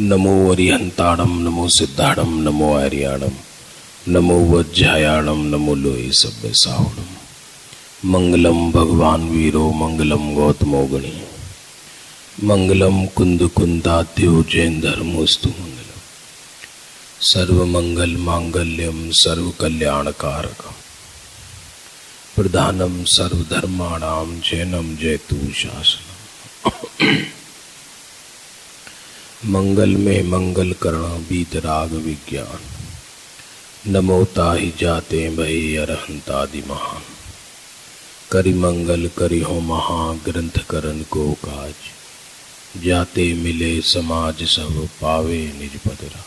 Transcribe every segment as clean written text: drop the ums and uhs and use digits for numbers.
नमो अरिहंताणम नमो सिद्धाणम नमो आर्याणम नमो वज्रयाणम नमो लोये सभ्य साहुणम। मंगलम भगवान वीरो मंगलम गौतमो गणी मंगलम कुंद कुंदाद्यो जैन धर्मोस्तु मंगलम। सर्वमंगल मांगल्यम सर्व कल्याणकारकम प्रधानम सर्वधर्माणाम जैनम जयतु शासनम। मंगल में मंगल करण बीतराग विज्ञान नमो ताहि जाते भय अरहंतादि महान। करि मंगल करि हो महा ग्रंथ करन को काज जाते मिले समाज सब पावे निज पद राज।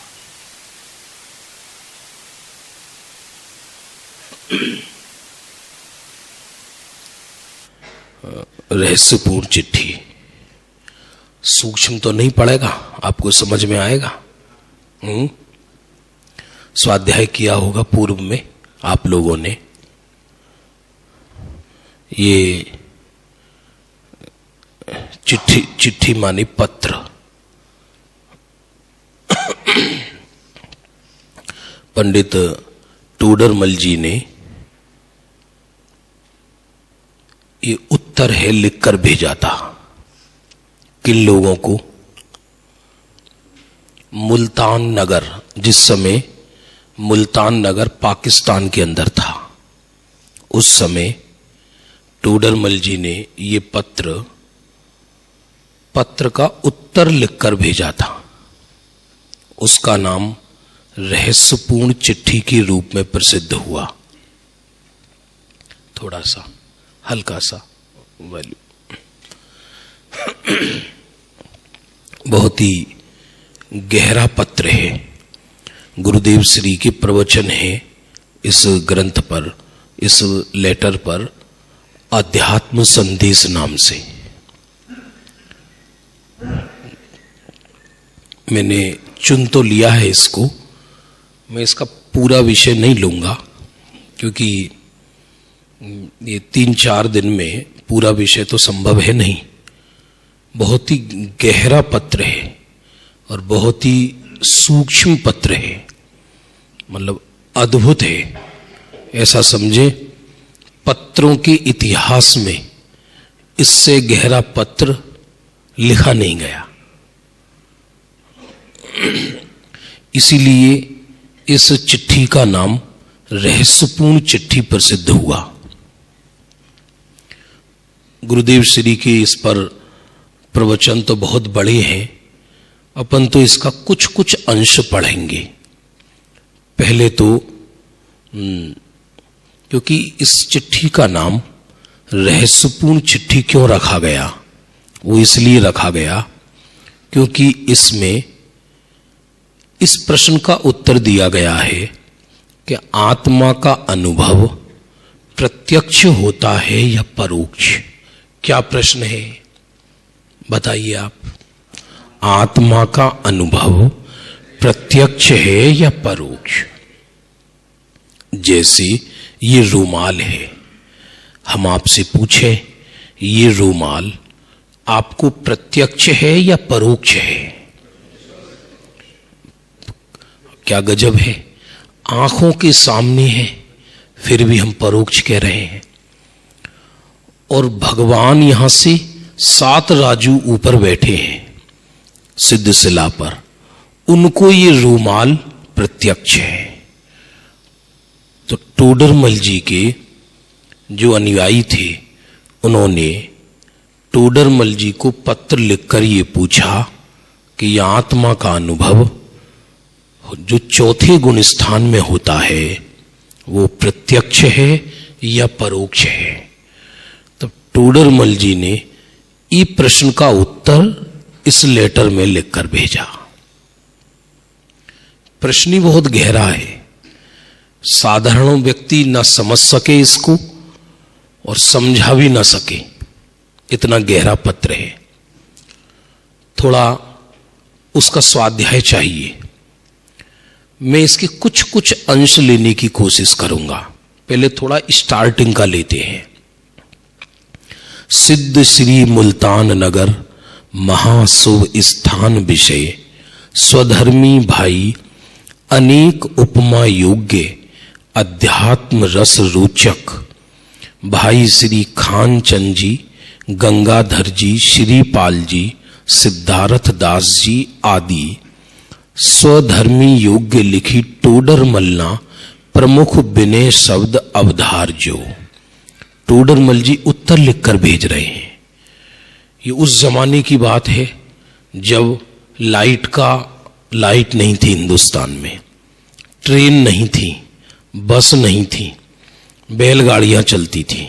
रहस्यपूर्ण चिट्ठी सूक्ष्म तो नहीं पड़ेगा, आपको समझ में आएगा। स्वाध्याय किया होगा पूर्व में आप लोगों ने। ये चिट्ठी मानी पत्र। पंडित टोडरमल जी ने ये उत्तर है लिखकर भेजा था। किन लोगों को? मुल्तान नगर, जिस समय मुल्तान नगर पाकिस्तान के अंदर था, उस समय टोडरमल जी ने ये पत्र का उत्तर लिखकर भेजा था। उसका नाम रहस्यपूर्ण चिट्ठी के रूप में प्रसिद्ध हुआ। थोड़ा सा हल्का सा वैल्यू, बहुत ही गहरा पत्र है। गुरुदेव श्री के प्रवचन है इस ग्रंथ पर, इस लेटर पर, अध्यात्म संदेश नाम से। मैंने चुन तो लिया है इसको, मैं इसका पूरा विषय नहीं लूंगा क्योंकि ये 3-4 दिन में पूरा विषय तो संभव है नहीं। बहुत ही गहरा पत्र है और बहुत ही सूक्ष्म पत्र है, मतलब अद्भुत है। ऐसा समझे पत्रों के इतिहास में इससे गहरा पत्र लिखा नहीं गया। इसीलिए इस चिट्ठी का नाम रहस्यपूर्ण चिट्ठी प्रसिद्ध हुआ। गुरुदेव श्री के इस पर प्रवचन तो बहुत बड़े हैं, अपन तो इसका कुछ कुछ अंश पढ़ेंगे। पहले तो क्योंकि इस चिट्ठी का नाम रहस्यपूर्ण चिट्ठी क्यों रखा गया, वो इसलिए रखा गया क्योंकि इसमें इस प्रश्न का उत्तर दिया गया है कि आत्मा का अनुभव प्रत्यक्ष होता है या परोक्ष। क्या प्रश्न है बताइए आप? आत्मा का अनुभव प्रत्यक्ष है या परोक्ष? जैसे ये रुमाल है, हम आपसे पूछे ये रुमाल आपको प्रत्यक्ष है या परोक्ष है? क्या गजब है, आंखों के सामने है फिर भी हम परोक्ष कह रहे हैं। और भगवान यहां से 7 राजू ऊपर बैठे हैं सिद्ध शिला पर, उनको ये रुमाल प्रत्यक्ष है। तो टोडरमल जी के जो अनुयायी थे, उन्होंने टोडरमल जी को पत्र लिखकर ये पूछा कि यह आत्मा का अनुभव जो चौथे गुण स्थान में होता है वो प्रत्यक्ष है या परोक्ष है? तो टोडरमल जी ने ये प्रश्न का उत्तर इस लेटर में लिखकर भेजा। प्रश्न ही बहुत गहरा है, साधारण व्यक्ति ना समझ सके इसको और समझा भी ना सके, इतना गहरा पत्र है। थोड़ा उसका स्वाध्याय चाहिए। मैं इसके कुछ कुछ अंश लेने की कोशिश करूंगा। पहले थोड़ा स्टार्टिंग का लेते हैं। सिद्ध श्री मुल्तान नगर महाशुभ स्थान विषय स्वधर्मी भाई अनेक उपमा योग्य अध्यात्म रस रोचक भाई श्री खान चंद जी, गंगाधर जी, श्रीपाल जी, सिद्धार्थ दास जी आदि स्वधर्मी योग्य लिखी टोडर मलना प्रमुख विनय शब्द अवधार जो। टोडरमल जी उत्तर लिखकर भेज रहे हैं। ये उस जमाने की बात है जब लाइट नहीं थी हिंदुस्तान में, ट्रेन नहीं थी, बस नहीं थी, बैलगाड़ियां चलती थी,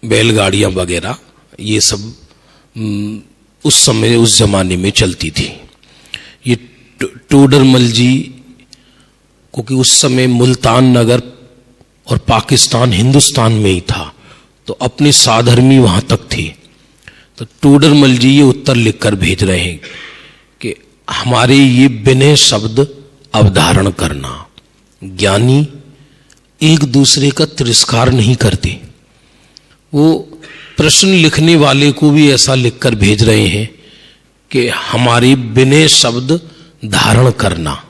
बैलगाड़ियां वगैरह ये सब उस समय उस जमाने में चलती थी। ये टोडरमल जी क्योंकि उस समय मुल्तान नगर और पाकिस्तान हिंदुस्तान में ही था, तो अपनी साधर्मी वहां तक थी। तो टोडरमल जी ये उत्तर लिखकर भेज रहे हैं कि हमारे ये विनय शब्द अवधारण करना। ज्ञानी एक दूसरे का तिरस्कार नहीं करते। वो प्रश्न लिखने वाले को भी ऐसा लिखकर भेज रहे हैं कि हमारे विनय शब्द धारण करना।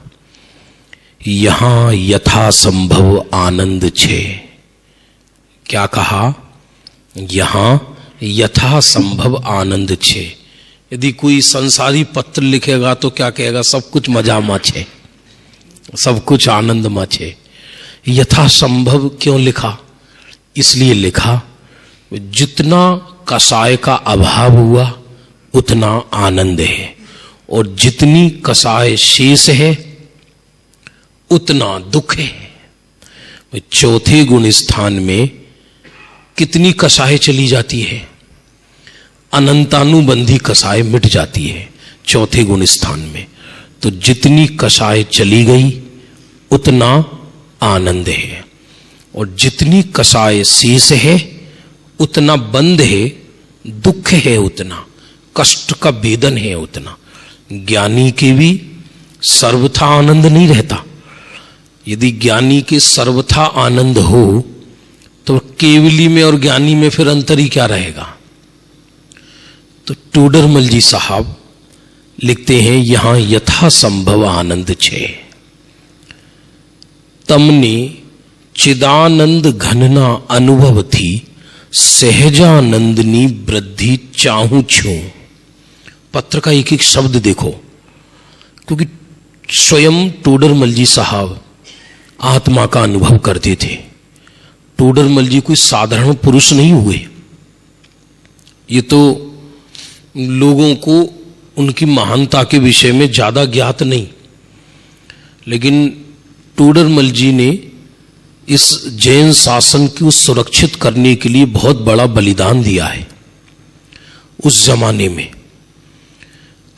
यहां यथा संभव आनंद छे। क्या कहा? यहां यथा संभव आनंद छे। यदि कोई संसारी पत्र लिखेगा तो क्या कहेगा? सब कुछ मजा में छे, सब कुछ आनंद में छे। यथा संभव क्यों लिखा? इसलिए लिखा जितना कसाय का अभाव हुआ उतना आनंद है, और जितनी कसाय शेष है उतना दुख है। चौथे गुण स्थान में कितनी कसाय चली जाती है? अनंतानुबंधी कसाय मिट जाती है चौथे गुण स्थान में। तो जितनी कसाय चली गई उतना आनंद है, और जितनी कसाय शेष है उतना बंध है, दुख है, उतना कष्ट का वेदन है उतना। ज्ञानी के भी सर्वथा आनंद नहीं रहता। यदि ज्ञानी के सर्वथा आनंद हो तो केवली में और ज्ञानी में फिर अंतर ही क्या रहेगा? तो टोडरमल जी साहब लिखते हैं यहां यथा संभव आनंद छे। तमने चिदानंद घनना अनुभव थी, सहजानंदनी वृद्धि चाहूं छू। पत्र का एक एक शब्द देखो, क्योंकि स्वयं टोडरमल जी साहब आत्मा का अनुभव करते थे। टोडरमल जी कोई साधारण पुरुष नहीं हुए। ये तो लोगों को उनकी महानता के विषय में ज्यादा ज्ञात नहीं, लेकिन टोडरमल जी ने इस जैन शासन को सुरक्षित करने के लिए बहुत बड़ा बलिदान दिया है। उस जमाने में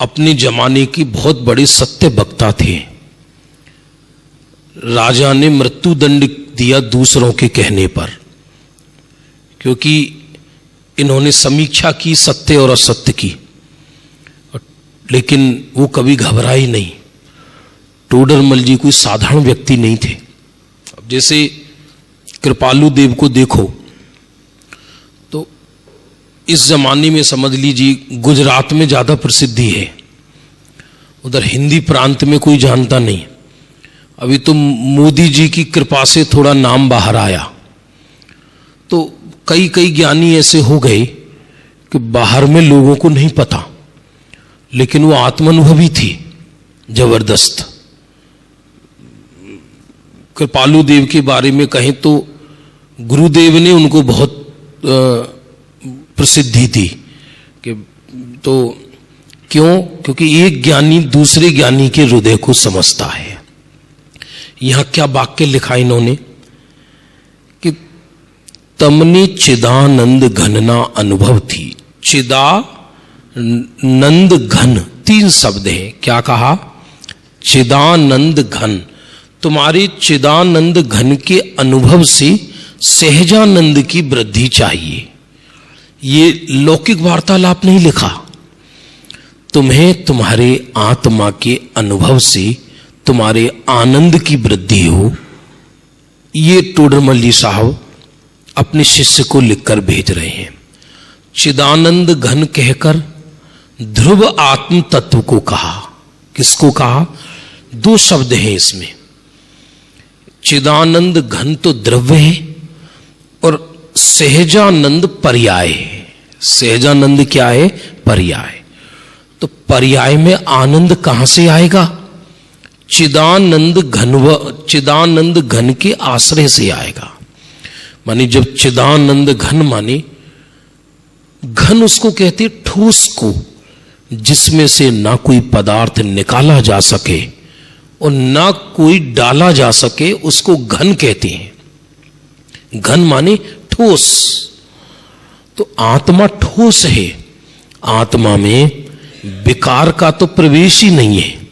अपने जमाने की बहुत बड़े सत्य वक्ता थे। राजा ने मृत्यु दंड दिया दूसरों के कहने पर, क्योंकि इन्होंने समीक्षा की सत्य और असत्य की, लेकिन वो कभी घबराए नहीं। टोडरमल जी कोई साधारण व्यक्ति नहीं थे। अब जैसे कृपालु देव को देखो तो इस जमाने में समझ लीजिए गुजरात में ज्यादा प्रसिद्धि है, उधर हिंदी प्रांत में कोई जानता नहीं। अभी तो मोदी जी की कृपा से थोड़ा नाम बाहर आया, तो कई कई ज्ञानी ऐसे हो गए कि बाहर में लोगों को नहीं पता, लेकिन वो आत्मानुभवी थी जबरदस्त। कृपालु देव के बारे में कहें तो गुरुदेव ने उनको बहुत प्रसिद्धि थी कि, तो क्यों? क्योंकि एक ज्ञानी दूसरे ज्ञानी के हृदय को समझता है। यहां क्या वाक्य लिखा इन्होंने कि तमने चिदानंद घनना अनुभव थी। चिदानंद घन, तीन शब्द हैं। क्या कहा? चिदानंद घन। तुम्हारे चिदानंद घन के अनुभव से सहजानंद की वृद्धि चाहिए। ये लौकिक वार्तालाप नहीं लिखा। तुम्हें तुम्हारे आत्मा के अनुभव से तुम्हारे आनंद की वृद्धि हो, ये टोडरमल जी साहब अपने शिष्य को लिखकर भेज रहे हैं। चिदानंद घन कहकर ध्रुव आत्म तत्व को कहा। किसको कहा? दो शब्द हैं इसमें। चिदानंद घन तो द्रव्य है और सहजानंद पर्याय है। सहजानंद क्या है? पर्याय। तो पर्याय में आनंद कहां से आएगा? चिदानंद घन के आश्रय से आएगा। मानी जब चिदानंद घन, माने घन उसको कहते ठोस को, जिसमें से ना कोई पदार्थ निकाला जा सके और ना कोई डाला जा सके, उसको घन कहते हैं। घन माने ठोस। तो आत्मा ठोस है। आत्मा में विकार का तो प्रवेश ही नहीं है।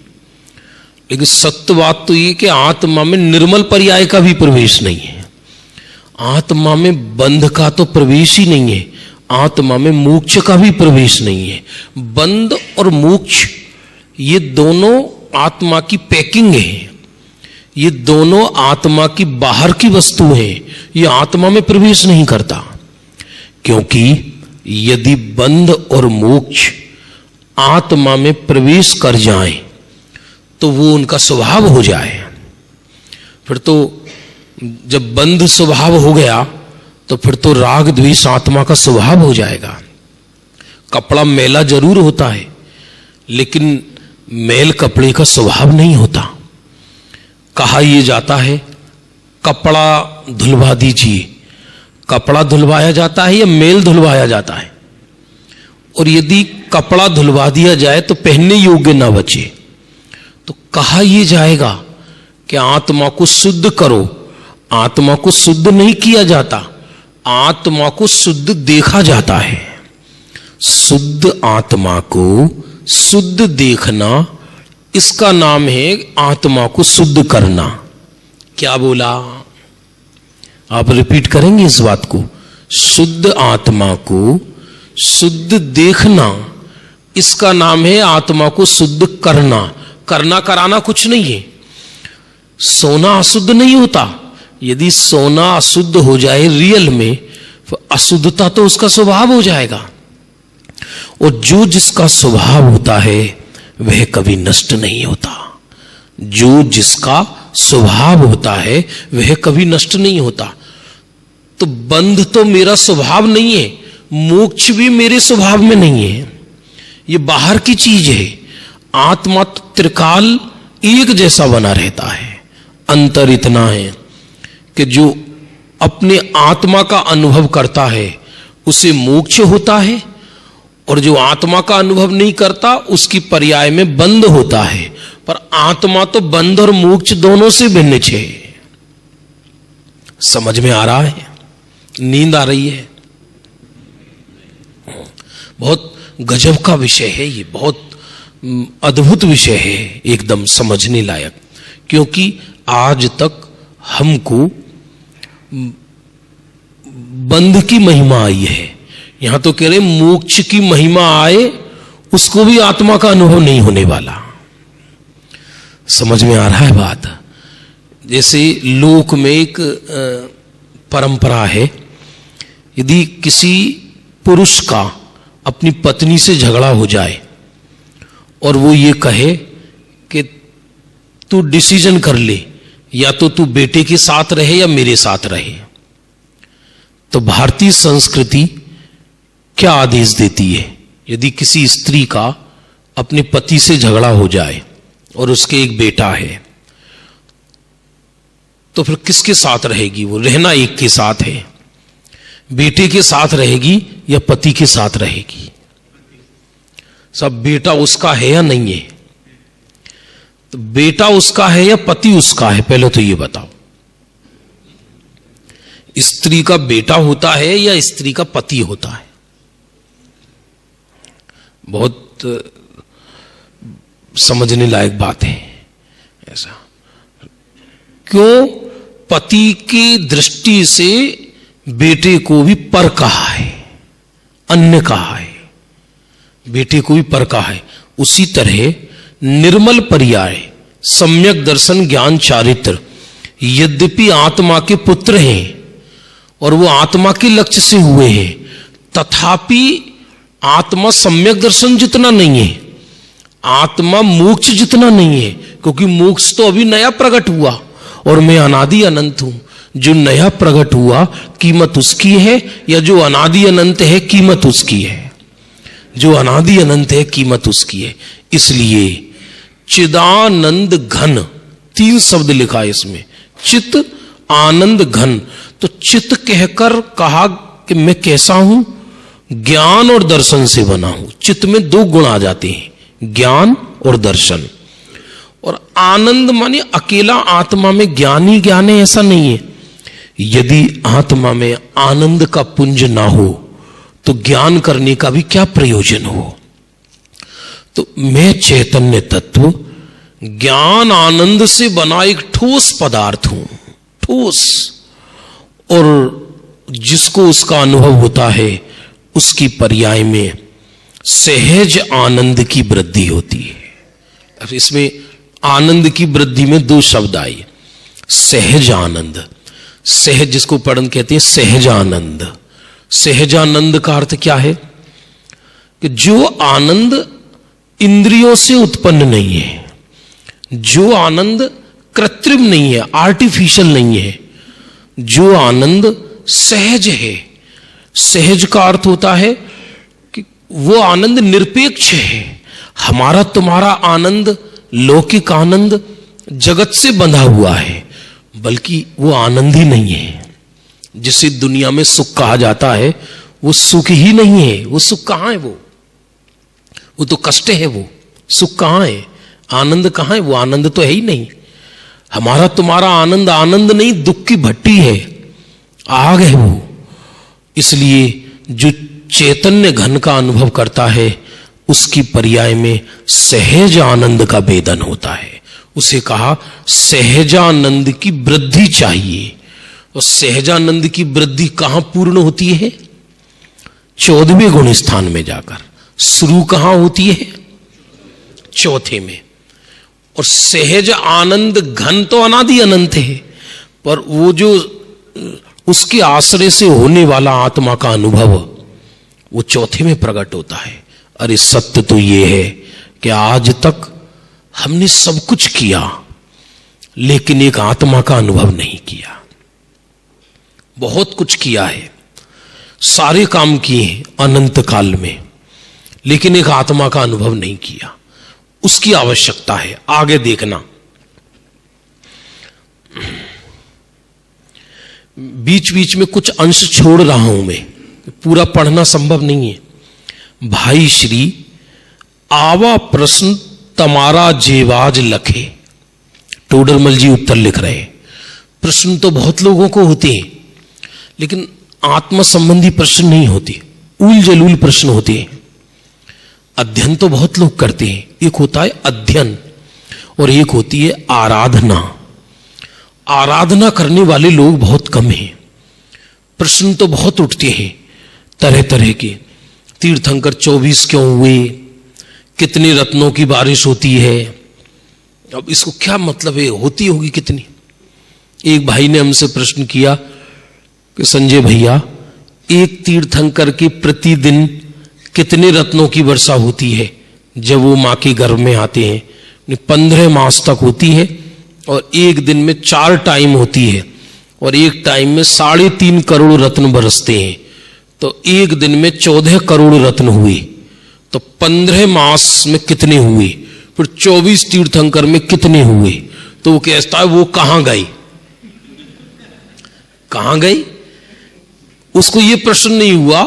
लेकिन सत्य बात तो ये कि आत्मा में निर्मल पर्याय का भी प्रवेश नहीं है। आत्मा में बंध का तो प्रवेश ही नहीं है। आत्मा में मोक्ष का भी प्रवेश नहीं है। बंध और मोक्ष ये दोनों आत्मा की पैकिंग है। ये दोनों आत्मा की बाहर की वस्तु है। ये आत्मा में प्रवेश नहीं करता। क्योंकि यदि बंध और मोक्ष आत्मा में प्रवेश कर जाए तो वो उनका स्वभाव हो जाए। फिर तो जब बंध स्वभाव हो गया तो फिर तो राग द्वेष आत्मा का स्वभाव हो जाएगा। कपड़ा मैला जरूर होता है, लेकिन मैल कपड़े का स्वभाव नहीं होता। कहा यह जाता है कपड़ा धुलवा दीजिए। कपड़ा धुलवाया जाता है या मैल धुलवाया जाता है? और यदि कपड़ा धुलवा दिया जाए तो पहनने योग्य ना बचे। तो कहा यह जाएगा कि आत्मा को शुद्ध करो। आत्मा को शुद्ध नहीं किया जाता, आत्मा को शुद्ध देखा जाता है। शुद्ध आत्मा को शुद्ध देखना, इसका नाम है आत्मा को शुद्ध करना। क्या बोला? आप रिपीट करेंगे इस बात को। शुद्ध आत्मा को शुद्ध देखना, इसका नाम है आत्मा को शुद्ध करना। करना कराना कुछ नहीं है। सोना अशुद्ध नहीं होता। यदि सोना अशुद्ध हो जाए रियल में, तो अशुद्धता तो उसका स्वभाव हो जाएगा। और जो जिसका स्वभाव होता है वह कभी नष्ट नहीं होता। जो जिसका स्वभाव होता है वह कभी नष्ट नहीं होता। तो बंध तो मेरा स्वभाव नहीं है, मोक्ष भी मेरे स्वभाव में नहीं है। ये बाहर की चीज है। आत्मा त्रिकाल एक जैसा बना रहता है। अंतर इतना है कि जो अपने आत्मा का अनुभव करता है उसे मोक्ष होता है, और जो आत्मा का अनुभव नहीं करता उसकी पर्याय में बंध होता है। पर आत्मा तो बंध और मोक्ष दोनों से भिन्न है। समझ में आ रहा है? नींद आ रही है? बहुत गजब का विषय है ये, बहुत अद्भुत विषय है, एकदम समझने लायक। क्योंकि आज तक हमको बंध की महिमा आई है। यहां तो कह रहे मोक्ष की महिमा आए उसको भी आत्मा का अनुभव नहीं होने वाला। समझ में आ रहा है बात? जैसे लोक में एक परंपरा है, यदि किसी पुरुष का अपनी पत्नी से झगड़ा हो जाए और वो ये कहे कि तू डिसीजन कर ले, या तो तू बेटे के साथ रहे या मेरे साथ रहे, तो भारतीय संस्कृति क्या आदेश देती है? यदि किसी स्त्री का अपने पति से झगड़ा हो जाए और उसके एक बेटा है, तो फिर किसके साथ रहेगी? वो रहना एक के साथ है। बेटे के साथ रहेगी या पति के साथ रहेगी? सब बेटा उसका है या नहीं है? तो बेटा उसका है या पति उसका है? पहले तो ये बताओ। स्त्री का बेटा होता है या स्त्री का पति होता है? बहुत समझने लायक बात है ऐसा। क्यों? पति की दृष्टि से बेटे को भी पर कहा है, अन्य कहा है, बेटे को भी पर कहा है। उसी तरह निर्मल पर्याय, सम्यक दर्शन, ज्ञान, चारित्र यद्यपि आत्मा के पुत्र हैं और वो आत्मा के लक्ष्य से हुए हैं, तथापि आत्मा सम्यक दर्शन जितना नहीं है, आत्मा मोक्ष जितना नहीं है, क्योंकि मोक्ष तो अभी नया प्रकट हुआ और मैं अनादि अनंत हूं। जो नया प्रकट हुआ कीमत उसकी है, या जो अनादि अनंत है कीमत उसकी है? जो अनादि अनंत है कीमत उसकी है। इसलिए चिदानंद घन, 3 शब्द लिखा है इसमें, चित आनंद घन। तो चित कहकर कहा कि मैं कैसा हूं? ज्ञान और दर्शन से बना हूं। चित्त में 2 गुण आ जाते हैं, ज्ञान और दर्शन। और आनंद माने अकेला आत्मा में ज्ञान ही ज्ञान है, ऐसा नहीं है। यदि आत्मा में आनंद का पुंज ना हो तो ज्ञान करने का भी क्या प्रयोजन हो? तो मैं चैतन्य तत्व ज्ञान आनंद से बना एक ठोस पदार्थ हूं, ठोस। और जिसको उसका अनुभव होता है उसकी पर्याय में सहज आनंद की वृद्धि होती है। अब इसमें आनंद की वृद्धि में 2 शब्द आए, सहज आनंद। सहज जिसको पढ़न कहते हैं सहजानंद। सहजानंद का अर्थ क्या है? कि जो आनंद इंद्रियों से उत्पन्न नहीं है, जो आनंद कृत्रिम नहीं है, आर्टिफिशियल नहीं है, जो आनंद सहज है। सहज का अर्थ होता है कि वो आनंद निरपेक्ष है। हमारा तुम्हारा आनंद लौकिक आनंद जगत से बंधा हुआ है, बल्कि वो आनंद ही नहीं है। जिसे दुनिया में सुख कहा जाता है वो सुख ही नहीं है। वो सुख कहां है? वो तो कष्ट है। वो सुख कहां है? आनंद कहां है? वो आनंद तो है ही नहीं। हमारा तुम्हारा आनंद आनंद नहीं, दुख की भट्टी है, आग है वो। इसलिए जो चैतन्य घन का अनुभव करता है उसकी पर्याय में सहज आनंद का वेदन होता है। उसे कहा सहजानंद की वृद्धि चाहिए। और सहजानंद की वृद्धि कहां पूर्ण होती है? 14वें गुण स्थान में जाकर। शुरू कहां होती है? 4थे में। और सहज आनंद घन तो अनादि अनंत है, पर वो जो उसके आश्रय से होने वाला आत्मा का अनुभव वो 4थे में प्रकट होता है। अरे सत्य तो ये है कि आज तक हमने सब कुछ किया लेकिन एक आत्मा का अनुभव नहीं किया। बहुत कुछ किया है, सारे काम किए अनंत काल में, लेकिन एक आत्मा का अनुभव नहीं किया। उसकी आवश्यकता है। आगे देखना, बीच बीच में कुछ अंश छोड़ रहा हूं मैं, पूरा पढ़ना संभव नहीं है। भाई श्री आवा प्रश्न तमारा जेवाज लखे। टोडरमल जी उत्तर लिख रहे हैं। प्रश्न तो बहुत लोगों को होते हैं, लेकिन आत्मा संबंधी प्रश्न नहीं होते, उल जलूल प्रश्न होते हैं। अध्ययन तो बहुत लोग करते हैं, एक होता है अध्ययन और एक होती है आराधना। आराधना करने वाले लोग बहुत कम हैं। प्रश्न तो बहुत उठते हैं तरह तरह के। तीर्थंकर 24 क्यों हुए? कितने रत्नों की बारिश होती है? अब इसको क्या मतलब है? होती होगी कितनी? एक भाई ने हमसे प्रश्न किया कि संजय भैया, एक तीर्थंकर के प्रतिदिन कितने रत्नों की वर्षा होती है जब वो मां के गर्भ में आते हैं? 15 मास तक होती है और एक दिन में 4 टाइम होती है और एक टाइम में 3.5 करोड़ रत्न बरसते हैं। तो एक दिन में 14 करोड़ रत्न हुए, तो 15 मास में कितने हुए? फिर 24 तीर्थंकर में कितने हुए? तो वो कहता है वो कहां गई? कहां गई? उसको ये प्रश्न नहीं हुआ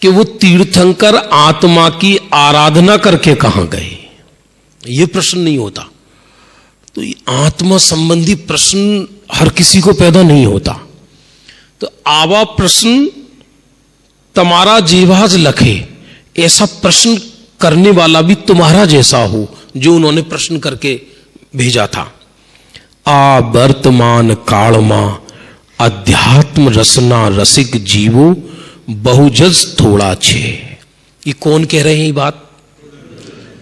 कि वो तीर्थंकर आत्मा की आराधना करके कहां गए। ये प्रश्न नहीं होता। तो ये आत्मा संबंधी प्रश्न हर किसी को पैदा नहीं होता। तो आवा प्रश्न तुम्हारा जीवाज लखे, ऐसा प्रश्न करने वाला भी तुम्हारा जैसा हो जो उन्होंने प्रश्न करके भेजा था। आ वर्तमान कालमा अध्यात्म रसना रसिक जीवो बहुजस थोड़ा छे। ये कौन कह रहे हैं ये बात?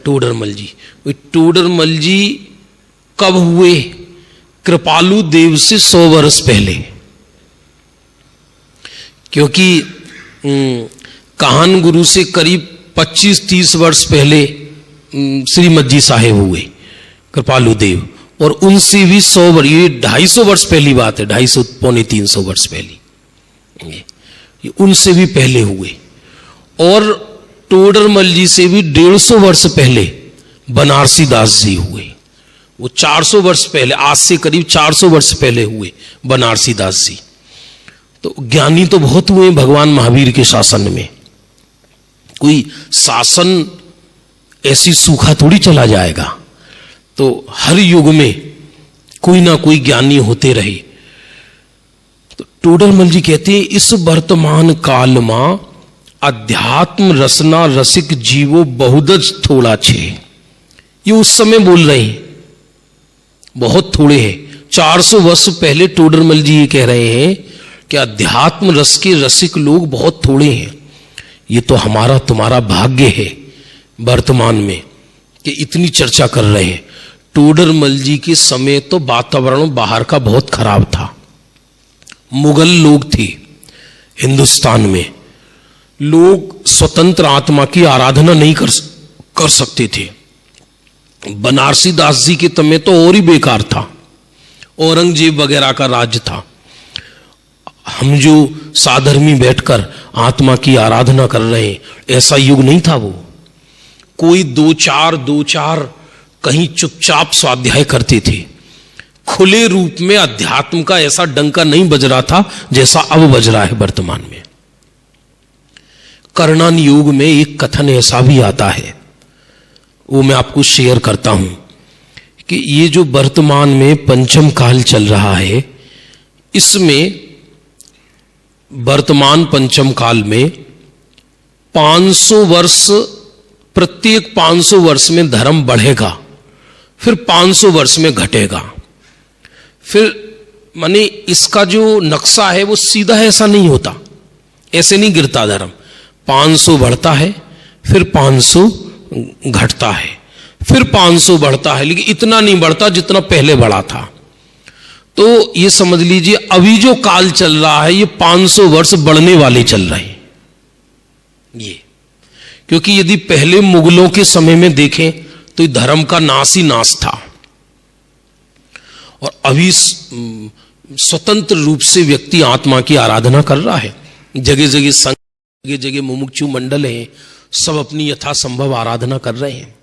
टोडरमल जी। टोडरमल जी कब हुए? कृपालु देव से 100 वर्ष पहले। क्योंकि काहन गुरु से करीब 25-30 वर्ष पहले श्रीमद जी साहेब हुए कृपालु देव, और उनसे भी 100 वर्ष, ये 250 वर्ष पहली बात है, 250 पौने 300 वर्ष पहली, ये उनसे भी पहले हुए। और टोडरमल जी से भी 150 वर्ष पहले बनारसी दास जी हुए, वो 400 वर्ष पहले, आज से करीब 400 वर्ष पहले हुए बनारसी दास जी। तो ज्ञानी तो बहुत हुए भगवान महावीर के शासन में। कोई शासन ऐसी सूखा थोड़ी चला जाएगा, तो हर युग में कोई ना कोई ज्ञानी होते रहे। तो टोडरमल जी कहते हैं, इस वर्तमान काल में अध्यात्म रसना रसिक जीवो बहुदज थोड़ा छे। ये उस समय बोल रहे हैं, बहुत थोड़े हैं। 400 वर्ष पहले टोडरमल जी ये कह रहे हैं कि अध्यात्म रस के रसिक लोग बहुत थोड़े हैं। ये तो हमारा तुम्हारा भाग्य है वर्तमान में कि इतनी चर्चा कर रहे हैं। टोडरमल जी के समय तो वातावरण बाहर का बहुत खराब था। मुगल लोग थे हिंदुस्तान में, लोग स्वतंत्र आत्मा की आराधना नहीं कर सकते थे। बनारसी दास जी के समय तो और ही बेकार था, औरंगजेब वगैरह का राज्य था। हम जो साधर्मी बैठकर आत्मा की आराधना कर रहे हैं, ऐसा युग नहीं था वो। कोई दो चार कहीं चुपचाप स्वाध्याय करते थे। खुले रूप में अध्यात्म का ऐसा डंका नहीं बज रहा था जैसा अब बज रहा है वर्तमान में। कर्णन योग में एक कथन ऐसा भी आता है, वो मैं आपको शेयर करता हूं कि ये जो वर्तमान में पंचम काल चल रहा है, इसमें वर्तमान पंचम काल में 500 वर्ष, प्रत्येक 500 वर्ष में धर्म बढ़ेगा, फिर 500 वर्ष में घटेगा। फिर माने इसका जो नक्शा है वो सीधा ऐसा नहीं होता, ऐसे नहीं गिरता धर्म। 500 बढ़ता है, फिर 500 घटता है, फिर 500 बढ़ता है, लेकिन इतना नहीं बढ़ता जितना पहले बढ़ा था। तो ये समझ लीजिए अभी जो काल चल रहा है ये 500 वर्ष बढ़ने वाले चल रहे हैं ये। क्योंकि यदि पहले मुगलों के समय में देखें तो धर्म का नाश ही नाश था, और अभी स्वतंत्र रूप से व्यक्ति आत्मा की आराधना कर रहा है। जगह जगह संघ, जगह जगह मुमुक्षु मंडल हैं, सब अपनी यथासंभव आराधना कर रहे हैं।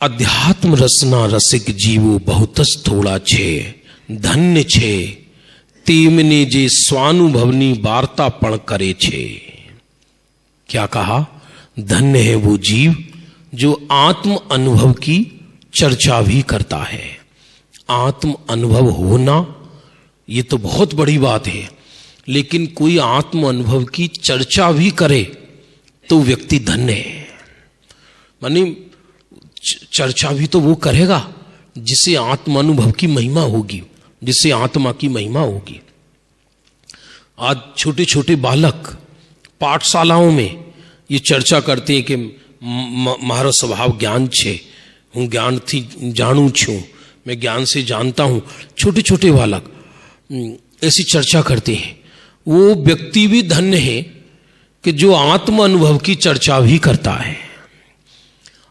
अध्यात्म रसना रसिक जीवो बहुतस थोड़ा छे, धन्य छे तेमने जे स्वानुभवनी वार्ता पण करे छे। क्या कहा? धन्य है वो जीव जो आत्म अनुभव की चर्चा भी करता है। आत्म अनुभव होना ये तो बहुत बड़ी बात है, लेकिन कोई आत्म अनुभव की चर्चा भी करे तो व्यक्ति धन्य है। मानी चर्चा भी तो वो करेगा जिसे आत्म अनुभव की महिमा होगी, जिससे आत्मा की महिमा होगी। आज छोटे छोटे बालक पाठशालाओं में ये चर्चा करते हैं कि मारो स्वभाव ज्ञान छे, हूँ ज्ञान थी जानू छू, मैं ज्ञान से जानता हूँ। छोटे छोटे बालक ऐसी चर्चा करते हैं। वो व्यक्ति भी धन्य है कि जो आत्म अनुभव की चर्चा भी करता है।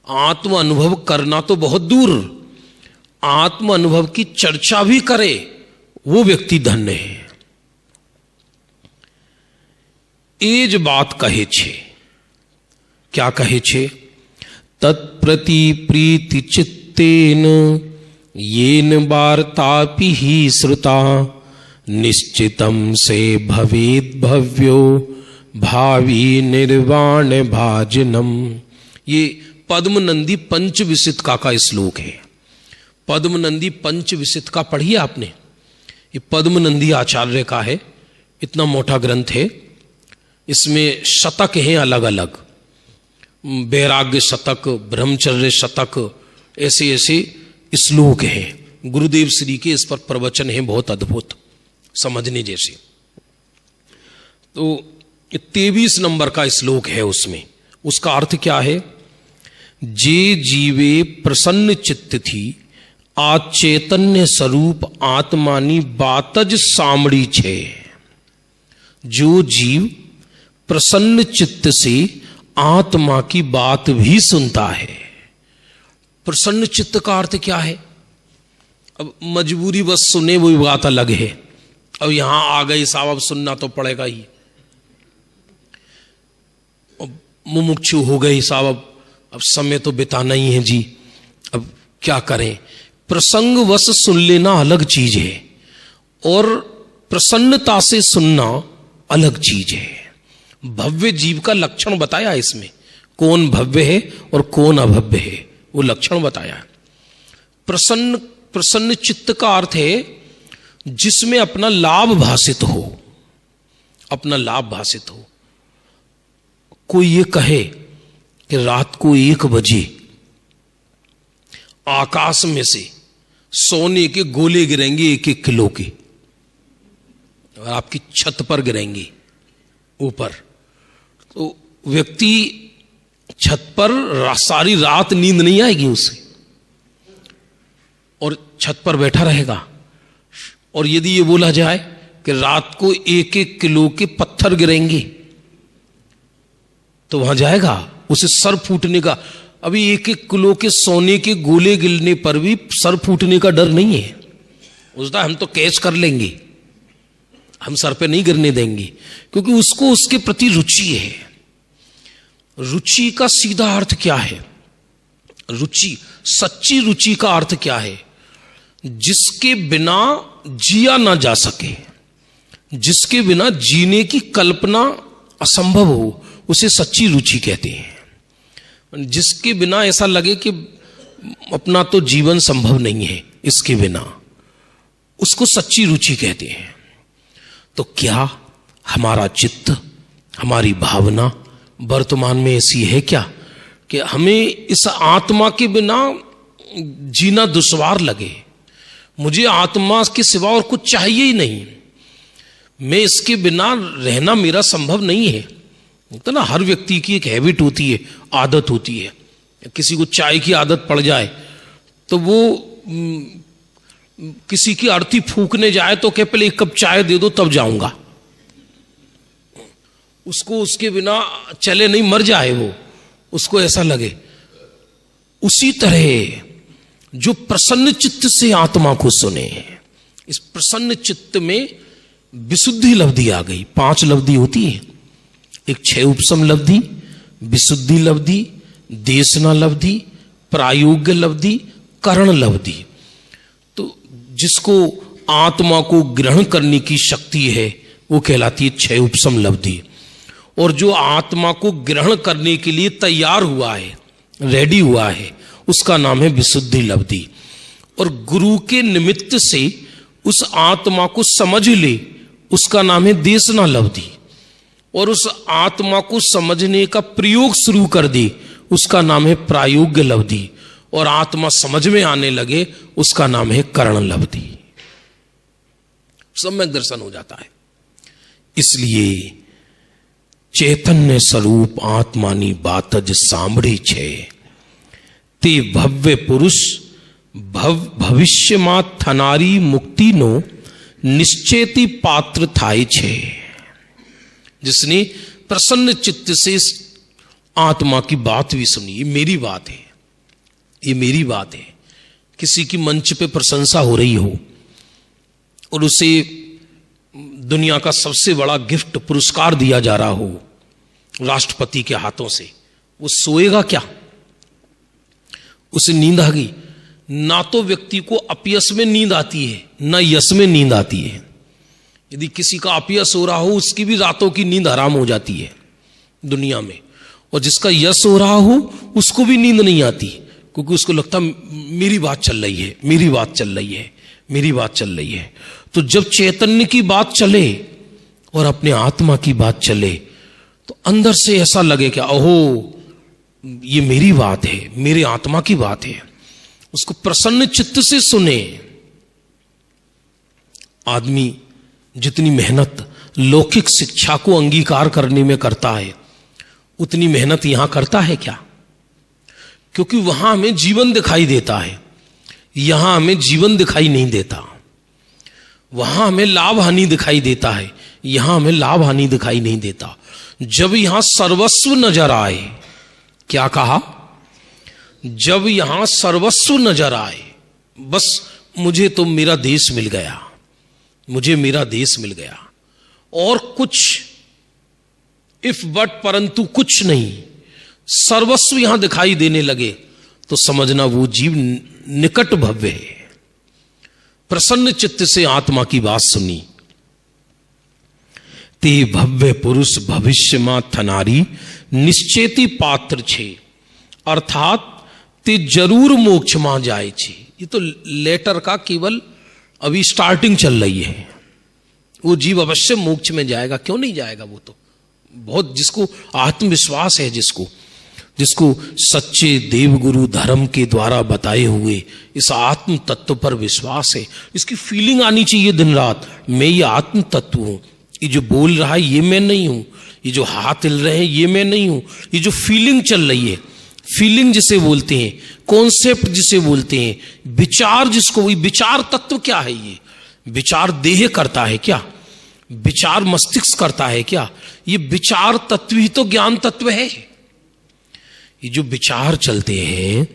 आत्म अनुभव करना तो बहुत दूर, आत्म अनुभव की चर्चा भी करे वो व्यक्ति धन्य है। एज बात कहे छे, क्या कहे छे? तत्प्रति प्रीति चित्तेन येन वार्तापि ही श्रुता, निश्चितम से भवेद भव्यो भावी निर्वाण भाजनम। ये पद्मनंदी पंचविसितका का श्लोक है। पद्मनंदी पंचविसितका पढ़िए आपने? ये पद्मनंदी आचार्य का है, इतना मोटा ग्रंथ है। इसमें शतक हैं अलग अलग, वैराग्य शतक, ब्रह्मचर्य शतक, ऐसे ऐसे श्लोक हैं। गुरुदेव श्री के इस पर प्रवचन हैं बहुत अद्भुत, समझने जैसे। तो 23 नंबर का श्लोक है उसमें। उसका अर्थ क्या है? जे जीवे प्रसन्न चित्त थी, आचैतन्य स्वरूप आत्मानी बातज सामड़ी छे। जो जीव प्रसन्न चित्त से आत्मा की बात भी सुनता है। प्रसन्न चित्त का अर्थ क्या है? अब मजबूरी बस सुने वो बात अलग है। अब यहां आ गई साहब, अब सुनना तो पड़ेगा ही। मुमुक्षु हो गई साहब, अब समय तो बिताना ही है जी, अब क्या करें। प्रसंग वश सुन लेना अलग चीज है और प्रसन्नता से सुनना अलग चीज है। भव्य जीव का लक्षण बताया इसमें, कौन भव्य है और कौन अभव्य है, वो लक्षण बताया। प्रसन्न चित्त का अर्थ है जिसमें अपना लाभ भाषित हो, अपना लाभ भाषित हो। कोई ये कहे कि रात को 1 बजे आकाश में से सोने के गोले गिरेंगे 1-1 किलो के, और आपकी छत पर गिरेंगे ऊपर, तो व्यक्ति छत पर सारी रात नींद नहीं आएगी उसे, और छत पर बैठा रहेगा। और यदि ये बोला जाए कि रात को 1-1 किलो के पत्थर गिरेंगे, तो वहां जाएगा, उसे सर फूटने का। अभी 1-1 किलो के सोने के गोले गिरने पर भी सर फूटने का डर नहीं है। उसका हम तो कैच कर लेंगे, हम सर पे नहीं गिरने देंगे, क्योंकि उसको उसके प्रति रुचि है। रुचि का सीधा अर्थ क्या है? रुचि, सच्ची रुचि का अर्थ क्या है? जिसके बिना जिया ना जा सके, जिसके बिना जीने की कल्पना असंभव हो, उसे सच्ची रुचि कहते हैं। जिसके बिना ऐसा लगे कि अपना तो जीवन संभव नहीं है इसके बिना, उसको सच्ची रुचि कहते हैं। तो क्या हमारा चित्त, हमारी भावना वर्तमान में ऐसी है क्या कि हमें इस आत्मा के बिना जीना दुश्वार लगे? मुझे आत्मा के सिवा और कुछ चाहिए ही नहीं, मैं इसके बिना रहना मेरा संभव नहीं है। तो ना, हर व्यक्ति की एक हैबिट होती है, आदत होती है। किसी को चाय की आदत पड़ जाए तो वो किसी की अर्थी फूकने जाए तो कहे पहले 1 कप चाय दे दो तब जाऊंगा। उसको उसके बिना चले नहीं, मर जाए वो, उसको ऐसा लगे। उसी तरह जो प्रसन्न चित्त से आत्मा को सुने, इस प्रसन्न चित्त में विशुद्धि लब्धि आ गई। 5 लब्धि होती है, एक 6 उपसम लब्धि, विशुद्धि लब्धि, देशना लब्धि, प्रायोग्य लब्धि, करण लब्धि। तो जिसको आत्मा को ग्रहण करने की शक्ति है वो कहलाती है 6 उपसम लब्धि। और जो आत्मा को ग्रहण करने के लिए तैयार हुआ है, रेडी हुआ है, उसका नाम है विशुद्धि लब्धि। और गुरु के निमित्त से उस आत्मा को समझ ले, उसका नाम है देशना लब्धि। और उस आत्मा को समझने का प्रयोग शुरू कर दे, उसका नाम है प्रायोग्य लब्धि। और आत्मा समझ में आने लगे, उसका नाम है करण लब्धि। सम्यक दर्शन हो जाता है। इसलिए चैतन्य स्वरूप आत्मानी बातज सांभળી છે, તે ભવ્ય પુરુષ ભવિષ્યમાં થનારી મુક્તિનો નિશ્ચયથી પાત્ર થાય છે। जिसने प्रसन्न चित्त से आत्मा की बात भी सुनी, ये मेरी बात है, ये मेरी बात है। किसी की मंच पे प्रशंसा हो रही हो और उसे दुनिया का सबसे बड़ा गिफ्ट, पुरस्कार दिया जा रहा हो राष्ट्रपति के हाथों से, वो सोएगा क्या? उसे नींद आ गई। ना तो व्यक्ति को अपयश में नींद आती है, ना यश में नींद आती है। यदि किसी का अपयश हो रहा हो, उसकी भी रातों की नींद हराम हो जाती है दुनिया में। और जिसका यश हो रहा हो, उसको भी नींद नहीं आती, क्योंकि उसको लगता मेरी बात चल रही है, मेरी बात चल रही है, मेरी बात चल रही है। तो जब चैतन्य की बात चले और अपने आत्मा की बात चले, तो अंदर से ऐसा लगे कि ओहो, ये मेरी बात है, मेरे आत्मा की बात है। उसको प्रसन्न चित्त से सुने। आदमी जितनी मेहनत लौकिक शिक्षा को अंगीकार करने में करता है, उतनी मेहनत यहां करता है क्या? क्योंकि वहां हमें जीवन दिखाई देता है, यहां हमें जीवन दिखाई नहीं देता। वहां हमें लाभ हानि दिखाई देता है, यहां हमें लाभ हानि दिखाई नहीं देता। जब यहां सर्वस्व नजर आए, क्या कहा? जब यहां सर्वस्व नजर आए, बस मुझे तो मेरा देश मिल गया, मुझे मेरा देश मिल गया, और कुछ इफ बट परंतु कुछ नहीं, सर्वस्व यहां दिखाई देने लगे, तो समझना वो जीव निकट भव्य है। प्रसन्न चित्त से आत्मा की बात सुनी। ते भव्य पुरुष भविष्य मा थनारी निश्चेती पात्र छे, अर्थात ते जरूर मोक्ष मा जाए छे। ये तो लेटर का केवल अभी स्टार्टिंग चल रही है। वो जीव अवश्य मोक्ष में जाएगा, क्यों नहीं जाएगा? वो तो बहुत, जिसको आत्मविश्वास है, जिसको सच्चे देवगुरु धर्म के द्वारा बताए हुए इस आत्म तत्व पर विश्वास है, इसकी फीलिंग आनी चाहिए दिन रात, मैं ये आत्म तत्व हूं, ये जो बोल रहा है ये मैं नहीं हूं, ये जो हाथ हिल रहे हैं ये मैं नहीं हूं, ये जो फीलिंग चल रही है, फीलिंग जिसे बोलते हैं, कॉन्सेप्ट जिसे बोलते हैं, विचार जिसको, वही विचार तत्व क्या है? ये विचार देह करता है क्या? विचार मस्तिष्क करता है क्या? ये विचार तत्व ही तो ज्ञान तत्व है। ये जो विचार चलते हैं,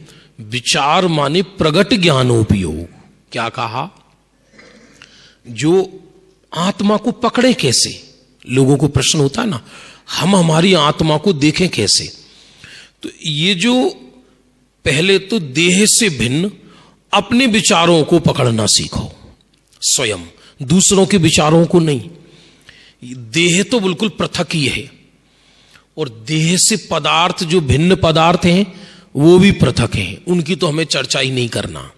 विचार माने प्रगट ज्ञानोपयोग। क्या कहा? जो आत्मा को पकड़े कैसे? लोगों को प्रश्न होता है ना, हम हमारी आत्मा को देखें कैसे? तो ये जो पहले तो देह से भिन्न अपने विचारों को पकड़ना सीखो स्वयं, दूसरों के विचारों को नहीं। देह तो बिल्कुल पृथक ही है, और देह से पदार्थ जो भिन्न पदार्थ हैं वो भी पृथक हैं, उनकी तो हमें चर्चा ही नहीं करना।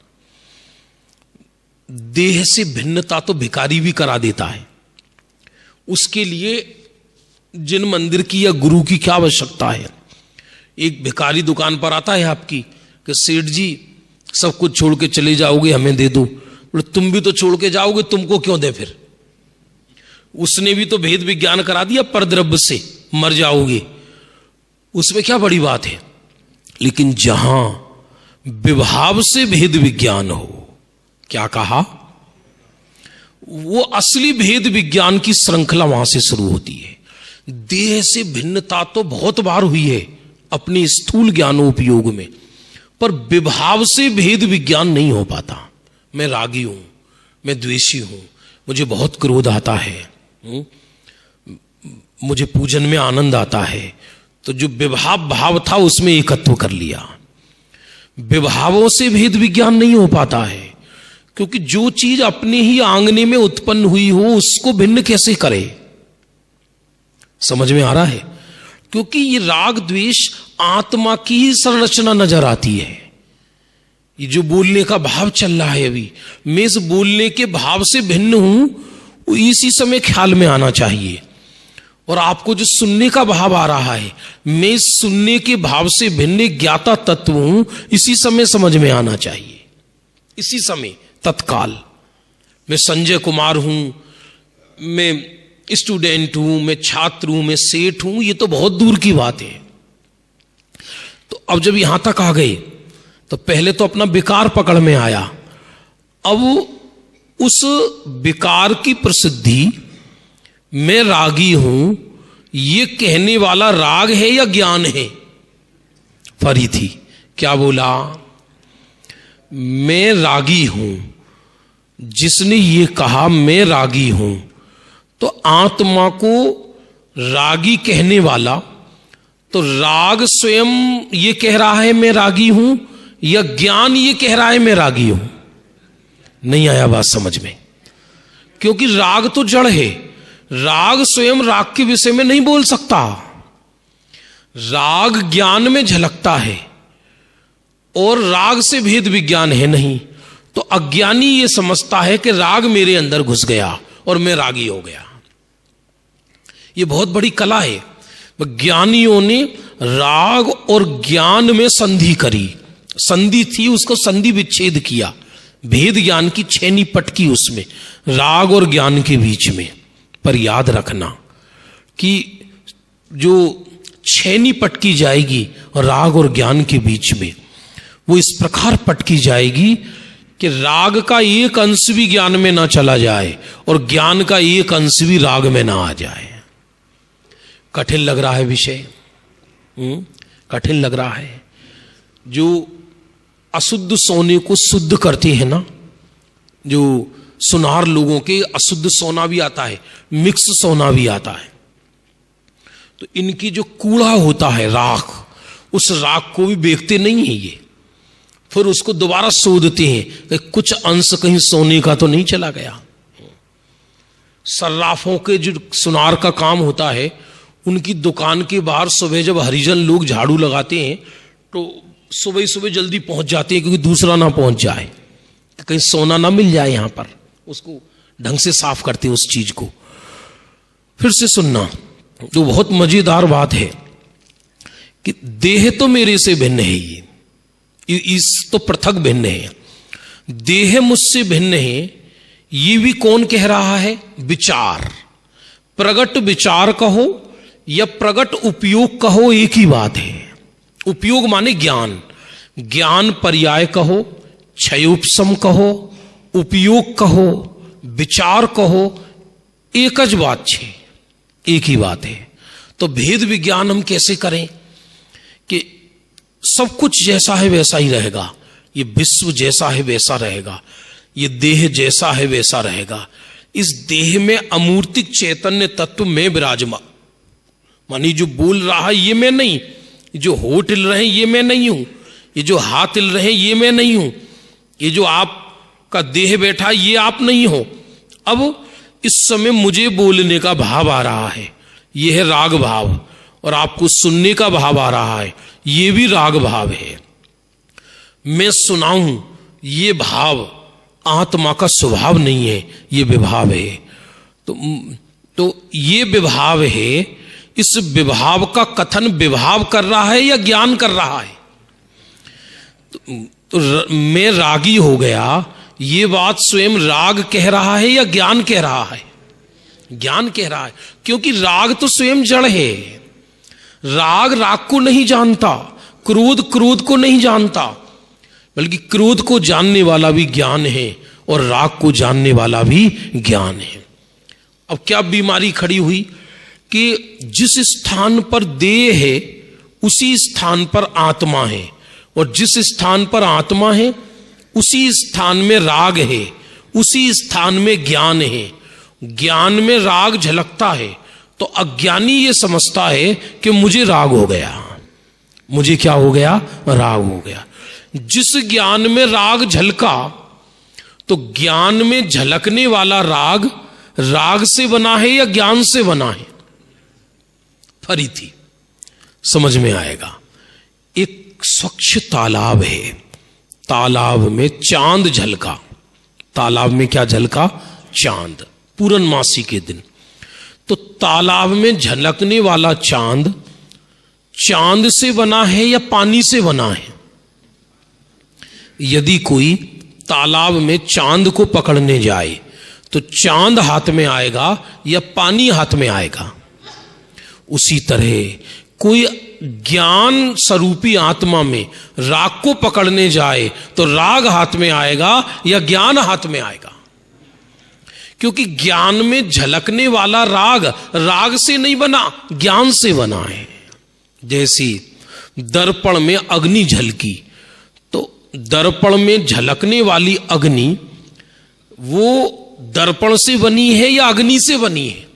देह से भिन्नता तो भिखारी भी करा देता है। उसके लिए जिन मंदिर की या गुरु की क्या आवश्यकता है? एक भिखारी दुकान पर आता है आपकी कि सेठ जी सब कुछ छोड़ के चले जाओगे, हमें दे दो। बोले तुम भी तो छोड़ के जाओगे, तुमको क्यों दे? फिर उसने भी तो भेद विज्ञान करा दिया, परद्रव्य से मर जाओगे, उसमें क्या बड़ी बात है? लेकिन जहां विभाव से भेद विज्ञान हो, क्या कहा? वो असली भेद विज्ञान की श्रृंखला वहां से शुरू होती है। देह से भिन्नता तो बहुत बार हुई है अपने स्थूल ज्ञानोपयोग में, पर विभाव से भेद विज्ञान नहीं हो पाता। मैं रागी हूं, मैं द्वेषी हूं, मुझे बहुत क्रोध आता है, मुझे पूजन में आनंद आता है, तो जो विभाव भाव था उसमें एकत्व कर लिया। विभावों से भेद विज्ञान नहीं हो पाता है, क्योंकि जो चीज अपने ही आंगने में उत्पन्न हुई हो उसको भिन्न कैसे करे? समझ में आ रहा है? क्योंकि ये राग द्वेष आत्मा की ही संरचना नजर आती है। ये जो बोलने का भाव चल रहा है अभी, मैं इस बोलने के भाव से भिन्न हूं, वो इसी समय ख्याल में आना चाहिए। और आपको जो सुनने का भाव आ रहा है, मैं इस सुनने के भाव से भिन्न ज्ञाता तत्व हूं, इसी समय समझ में आना चाहिए। इसी समय तत्काल मैं संजय कुमार हूं, मैं स्टूडेंट हूं, मैं छात्र हूं, मैं सेठ हूं, ये तो बहुत दूर की बात है। तो अब जब यहां तक आ गए तो पहले तो अपना विकार पकड़ में आया, अब उस विकार की प्रसिद्धि मैं रागी हूं ये कहने वाला राग है या ज्ञान है? फरी थी, क्या बोला? मैं रागी हूं। जिसने ये कहा मैं रागी हूं, तो आत्मा को रागी कहने वाला, तो राग स्वयं ये कह रहा है मैं रागी हूं, या ज्ञान ये कह रहा है मैं रागी हूं? नहीं आया बात समझ में? क्योंकि राग तो जड़ है, राग स्वयं राग के विषय में नहीं बोल सकता। राग ज्ञान में झलकता है और राग से भेद विज्ञान है नहीं। तो अज्ञानी ये समझता है कि राग मेरे अंदर घुस गया और मैं रागी हो गया। ये बहुत बड़ी कला है। ज्ञानियों ने राग और ज्ञान में संधि करी, संधि थी, उसको संधि विच्छेद किया, भेद ज्ञान की छेनी पटकी उसमें राग और ज्ञान के बीच में। पर याद रखना कि जो छेनी पटकी जाएगी राग और ज्ञान के बीच में, वो इस प्रकार पटकी जाएगी कि राग का एक अंश भी ज्ञान में ना चला जाए और ज्ञान का एक अंश भी राग में ना आ जाए। कठिन लग रहा है विषय, कठिन लग रहा है। जो अशुद्ध सोने को शुद्ध करते हैं ना, जो सुनार लोगों के अशुद्ध सोना भी आता है, मिक्स सोना भी आता है, तो इनकी जो कूड़ा होता है राख, उस राख को भी बेचते नहीं है ये, फिर उसको दोबारा शोधते हैं कि कुछ अंश कहीं सोने का तो नहीं चला गया। सर्राफों के जो सुनार का काम होता है, उनकी दुकान के बाहर सुबह जब हरिजन लोग झाड़ू लगाते हैं तो सुबह सुबह जल्दी पहुंच जाते हैं, क्योंकि दूसरा ना पहुंच जाए, कहीं सोना ना मिल जाए यहां पर, उसको ढंग से साफ करते हैं उस चीज को। फिर से सुनना, तो बहुत मजेदार बात है कि देह तो मेरे से भिन्न है, ये इस तो पृथक भिन्न है, देह मुझसे भिन्न है, ये भी कौन कह रहा है? विचार। प्रगट विचार कहो या प्रगट उपयोग कहो, एक ही बात है। उपयोग माने ज्ञान, ज्ञान पर्याय कहो, क्षयोपशम कहो, उपयोग कहो, विचार कहो, एकज बात छे, एक ही बात है। तो भेद विज्ञान हम कैसे करें कि सब कुछ जैसा है वैसा ही रहेगा, ये विश्व जैसा है वैसा रहेगा, ये देह जैसा है वैसा रहेगा, इस देह में अमूर्तिक चैतन्य तत्व में विराजमान, मानी जो बोल रहा है ये मैं नहीं, जो होठ हिल रहे हैं ये मैं नहीं हूं, ये जो हाथ हिल रहे हैं ये मैं नहीं हूं, ये जो आपका देह बैठा ये आप नहीं हो। अब इस समय मुझे बोलने का भाव आ रहा है, ये है राग भाव, और आपको सुनने का भाव आ रहा है, ये भी राग भाव है। मैं सुनाऊं, ये भाव आत्मा का स्वभाव नहीं है, ये विभाव है। तो ये विभाव है, इस विभाव का कथन विभाव कर रहा है या ज्ञान कर रहा है? तो मैं रागी हो गया, ये बात स्वयं राग कह रहा है या ज्ञान कह रहा है? ज्ञान कह रहा है, क्योंकि राग तो स्वयं जड़ है। राग राग को नहीं जानता, क्रोध क्रोध को नहीं जानता, बल्कि क्रोध को जानने वाला भी ज्ञान है और राग को जानने वाला भी ज्ञान है। अब क्या बीमारी खड़ी हुई कि जिस स्थान पर देह है उसी स्थान पर आत्मा है, और जिस स्थान पर आत्मा है उसी स्थान में राग है, उसी स्थान में ज्ञान है। ज्ञान में राग झलकता है तो अज्ञानी ये समझता है कि मुझे राग हो गया, मुझे क्या हो गया? राग हो गया। जिस ज्ञान में राग झलका, तो ज्ञान में झलकने वाला राग राग से बना है या ज्ञान से बना है? फरी थी, समझ में आएगा। एक स्वच्छ तालाब है, तालाब में चांद झलका, तालाब में क्या झलका? चांद, पूर्णमासी के दिन। तो तालाब में झलकने वाला चांद चांद से बना है या पानी से बना है? यदि कोई तालाब में चांद को पकड़ने जाए तो चांद हाथ में आएगा या पानी हाथ में आएगा? उसी तरह कोई ज्ञान स्वरूपी आत्मा में राग को पकड़ने जाए तो राग हाथ में आएगा या ज्ञान हाथ में आएगा? क्योंकि ज्ञान में झलकने वाला राग राग से नहीं बना, ज्ञान से बना है। जैसी दर्पण में अग्नि झलकी, तो दर्पण में झलकने वाली अग्नि वो दर्पण से बनी है या अग्नि से बनी है?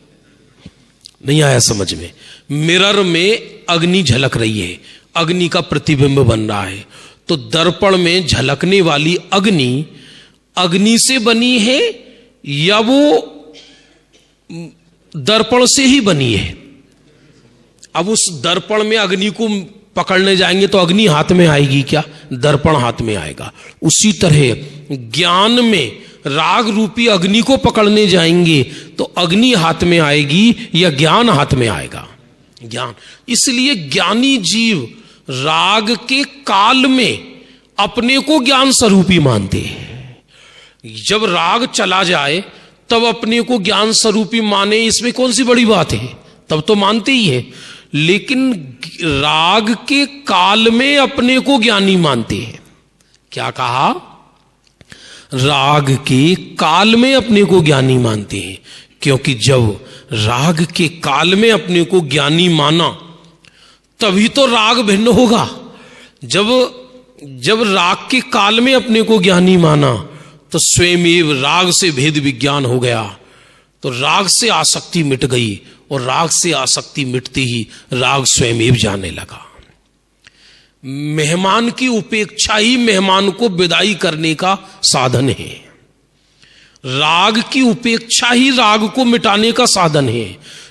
नहीं आया समझ में? मिरर में अग्नि झलक रही है, अग्नि का प्रतिबिंब बन रहा है, तो दर्पण में झलकने वाली अग्नि अग्नि से बनी है या वो दर्पण से ही बनी है? अब उस दर्पण में अग्नि को पकड़ने जाएंगे तो अग्नि हाथ में आएगी क्या? दर्पण हाथ में आएगा। उसी तरह ज्ञान में राग रूपी अग्नि को पकड़ने जाएंगे तो अग्नि हाथ में आएगी या ज्ञान हाथ में आएगा? ज्ञान। इसलिए ज्ञानी जीव राग के काल में अपने को ज्ञान स्वरूपी मानते हैं। जब राग चला जाए तब अपने को ज्ञान स्वरूपी माने, इसमें कौन सी बड़ी बात है? तब तो मानते ही है। लेकिन राग के काल में अपने को ज्ञानी मानते हैं। क्या कहा? राग के काल में अपने को ज्ञानी मानते हैं, क्योंकि जब राग के काल में अपने को ज्ञानी माना तभी तो राग भिन्न होगा। जब राग के काल में अपने को ज्ञानी माना तो स्वयं राग से भेद विज्ञान हो गया, तो राग से आसक्ति मिट गई, और राग से आसक्ति मिटते ही राग स्वयं जाने लगा। मेहमान की उपेक्षा ही मेहमान को विदाई करने का साधन है। राग की उपेक्षा ही राग को मिटाने का साधन है।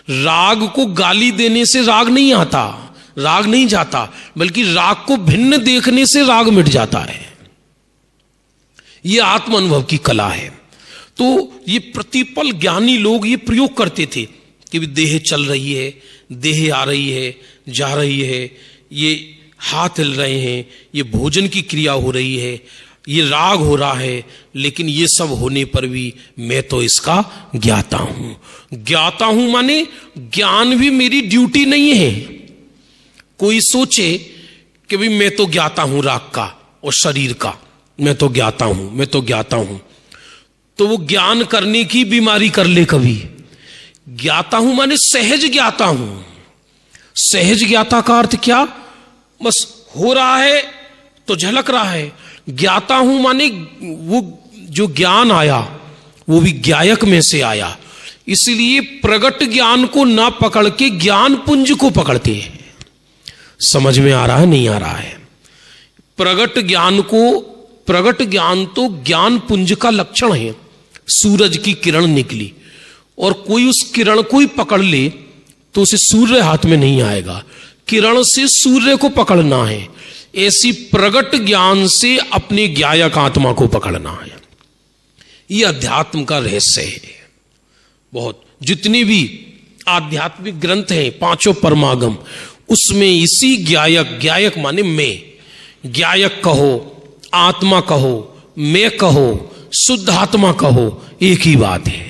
राग को गाली देने से राग नहीं आता, राग नहीं जाता, बल्कि राग को भिन्न देखने से राग मिट जाता है। यह आत्म अनुभव की कला है। तो ये प्रतिपल ज्ञानी लोग ये प्रयोग करते थे कि देह चल रही है, देह आ रही है, जा रही है, ये हाथ हिल रहे हैं, ये भोजन की क्रिया हो रही है, ये राग हो रहा है, लेकिन ये सब होने पर भी मैं तो इसका ज्ञाता हूं। ज्ञाता हूं माने ज्ञान भी मेरी ड्यूटी नहीं है। कोई सोचे कि भाई मैं तो ज्ञाता हूं राग का और शरीर का, मैं तो ज्ञाता हूं, मैं तो ज्ञाता हूं, तो वो ज्ञान करने की बीमारी कर ले कभी। ज्ञाता हूं माने सहज ज्ञाता हूं। सहज ज्ञाता का अर्थ क्या? बस हो रहा है तो झलक रहा है। ज्ञाता हूं माने वो जो ज्ञान आया वो भी ज्ञायक में से आया, इसलिए प्रगट ज्ञान को ना पकड़ के ज्ञान पुंज को पकड़ते हैं। समझ में आ रहा है? नहीं आ रहा है? प्रगट ज्ञान तो ज्ञान पुंज का लक्षण है। सूरज की किरण निकली और कोई उस किरण को ही पकड़ ले तो उसे सूर्य हाथ में नहीं आएगा, किरण से सूर्य को पकड़ना है। ऐसी प्रगट ज्ञान से अपने ज्ञायक आत्मा को पकड़ना है। यह अध्यात्म का रहस्य है। बहुत जितने भी आध्यात्मिक ग्रंथ हैं, पांचों परमागम, उसमें इसी ज्ञायक माने मैं, ज्ञायक कहो, आत्मा कहो, मैं कहो, शुद्ध आत्मा कहो, एक ही बात है।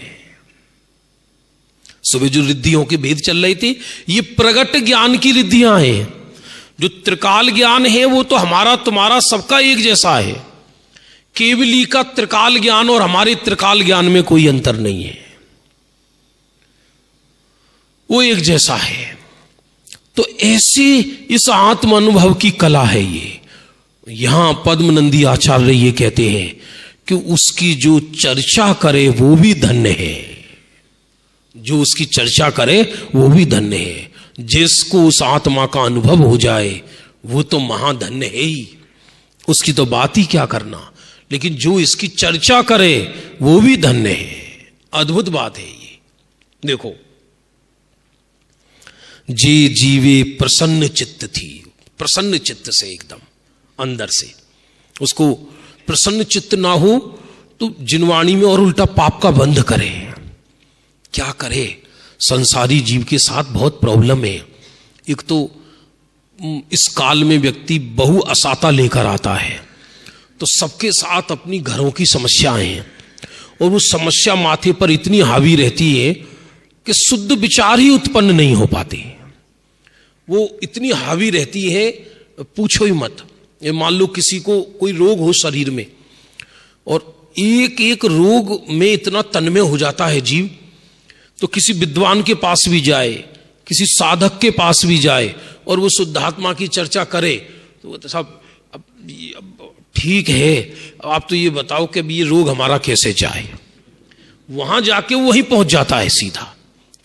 सुबह जो रिद्धियों के भेद चल रहे थे, ये प्रगट ज्ञान की रिद्धियां हैं। जो त्रिकाल ज्ञान है वो तो हमारा तुम्हारा सबका एक जैसा है। केवली का त्रिकाल ज्ञान और हमारे त्रिकाल ज्ञान में कोई अंतर नहीं है, वो एक जैसा है। तो ऐसी इस आत्म अनुभव की कला है ये। यहां पद्मनंदी आचार्य ये कहते हैं कि उसकी जो चर्चा करे वो भी धन्य है। जो उसकी चर्चा करे वो भी धन्य है। जिसको उस आत्मा का अनुभव हो जाए वो तो महाधन्य है ही, उसकी तो बात ही क्या करना। लेकिन जो इसकी चर्चा करे वो भी धन्य है। अद्भुत बात है ये। देखो, जे जीवे प्रसन्न चित्त थी, प्रसन्न चित्त से एकदम अंदर से, उसको प्रसन्न चित्त ना हो तो जिनवाणी में और उल्टा पाप का बंध करे। क्या करे? संसारी जीव के साथ बहुत प्रॉब्लम है। एक तो इस काल में व्यक्ति बहु असाता लेकर आता है, तो सबके साथ अपनी घरों की समस्याएं हैं, और वो समस्या माथे पर इतनी हावी रहती है कि शुद्ध विचार ही उत्पन्न नहीं हो पाते। वो इतनी हावी रहती है, पूछो ही मत। ये मान लो किसी को कोई रोग हो शरीर में, और एक एक रोग में इतना तन्मय हो जाता है जीव, तो किसी विद्वान के पास भी जाए, किसी साधक के पास भी जाए, और वो शुद्धात्मा की चर्चा करे तो वो तो सब अब ठीक है, आप तो ये बताओ कि ये रोग हमारा कैसे जाए। वहां जाके वही पहुंच जाता है सीधा।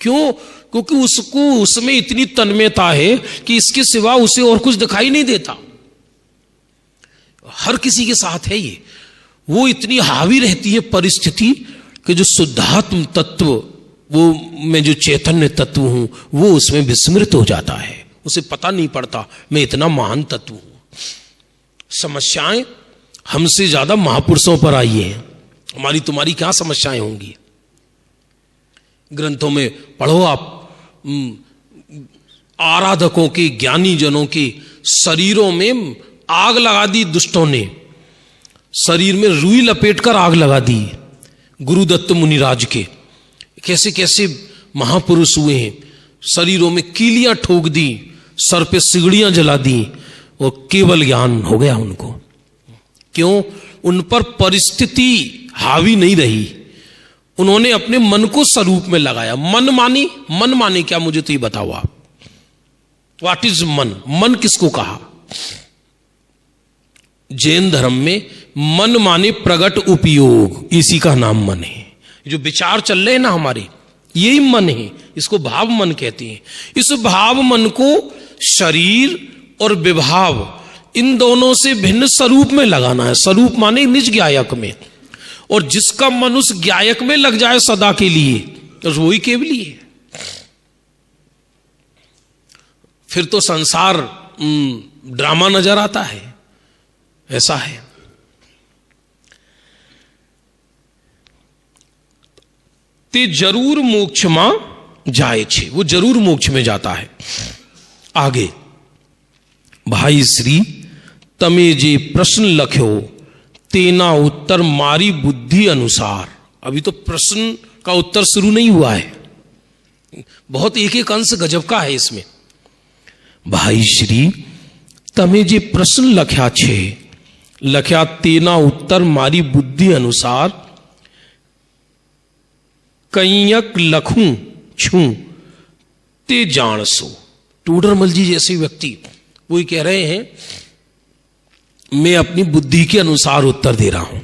क्यों? क्योंकि उसको उसमें इतनी तन्मयता है कि इसके सिवा उसे और कुछ दिखाई नहीं देता। हर किसी के साथ है ये। वो इतनी हावी रहती है परिस्थिति कि जो शुद्धात्म तत्व, वो मैं जो चैतन्य तत्व हूं, वो उसमें विस्मृत हो जाता है। उसे पता नहीं पड़ता मैं इतना महान तत्व हूं। समस्याएं हमसे ज्यादा महापुरुषों पर आई हैं। हमारी तुम्हारी क्या समस्याएं होंगी? ग्रंथों में पढ़ो आप, आराधकों के, ज्ञानी जनों के शरीरों में आग लगा दी दुष्टों ने। शरीर में रुई लपेटकर आग लगा दी गुरुदत्त मुनिराज के। कैसे कैसे महापुरुष हुए हैं। शरीरों में कीलियां ठोक दी, सर पे सिगड़ियां जला दी, और केवल ज्ञान हो गया उनको। क्यों? उन पर परिस्थिति हावी नहीं रही, उन्होंने अपने मन को स्वरूप में लगाया। मन माने क्या, मुझे तो ये बताओ आप, व्हाट इज मन? मन किसको कहा? जैन धर्म में मन माने प्रगट उपयोग, इसी का नाम मन है। जो विचार चल रहे हैं ना हमारे, यही मन है, इसको भाव मन कहते हैं। इस भाव मन को शरीर और विभाव, इन दोनों से भिन्न स्वरूप में लगाना है। स्वरूप माने निज ज्ञायक में, और जिसका मन उस ज्ञायक में लग जाए सदा के लिए, तो वही केवली है। फिर तो संसार ड्रामा नजर आता है, ऐसा है। ते जरूर मोक्ष मां जाए छे, वो जरूर मोक्ष में जाता है। आगे, भाई श्री तमे जे प्रश्न लख्यो तेना उत्तर मारी बुद्धि अनुसार। अभी तो प्रश्न का उत्तर शुरू नहीं हुआ है, बहुत एक एक अंश गजब का है इसमें। भाई श्री तमे जे प्रश्न लख्या तेना उत्तर मारी बुद्धि अनुसार कैयक लखूं छू ते जान सो। टोडरमल जी जैसे व्यक्ति वही कह रहे हैं, मैं अपनी बुद्धि के अनुसार उत्तर दे रहा हूं।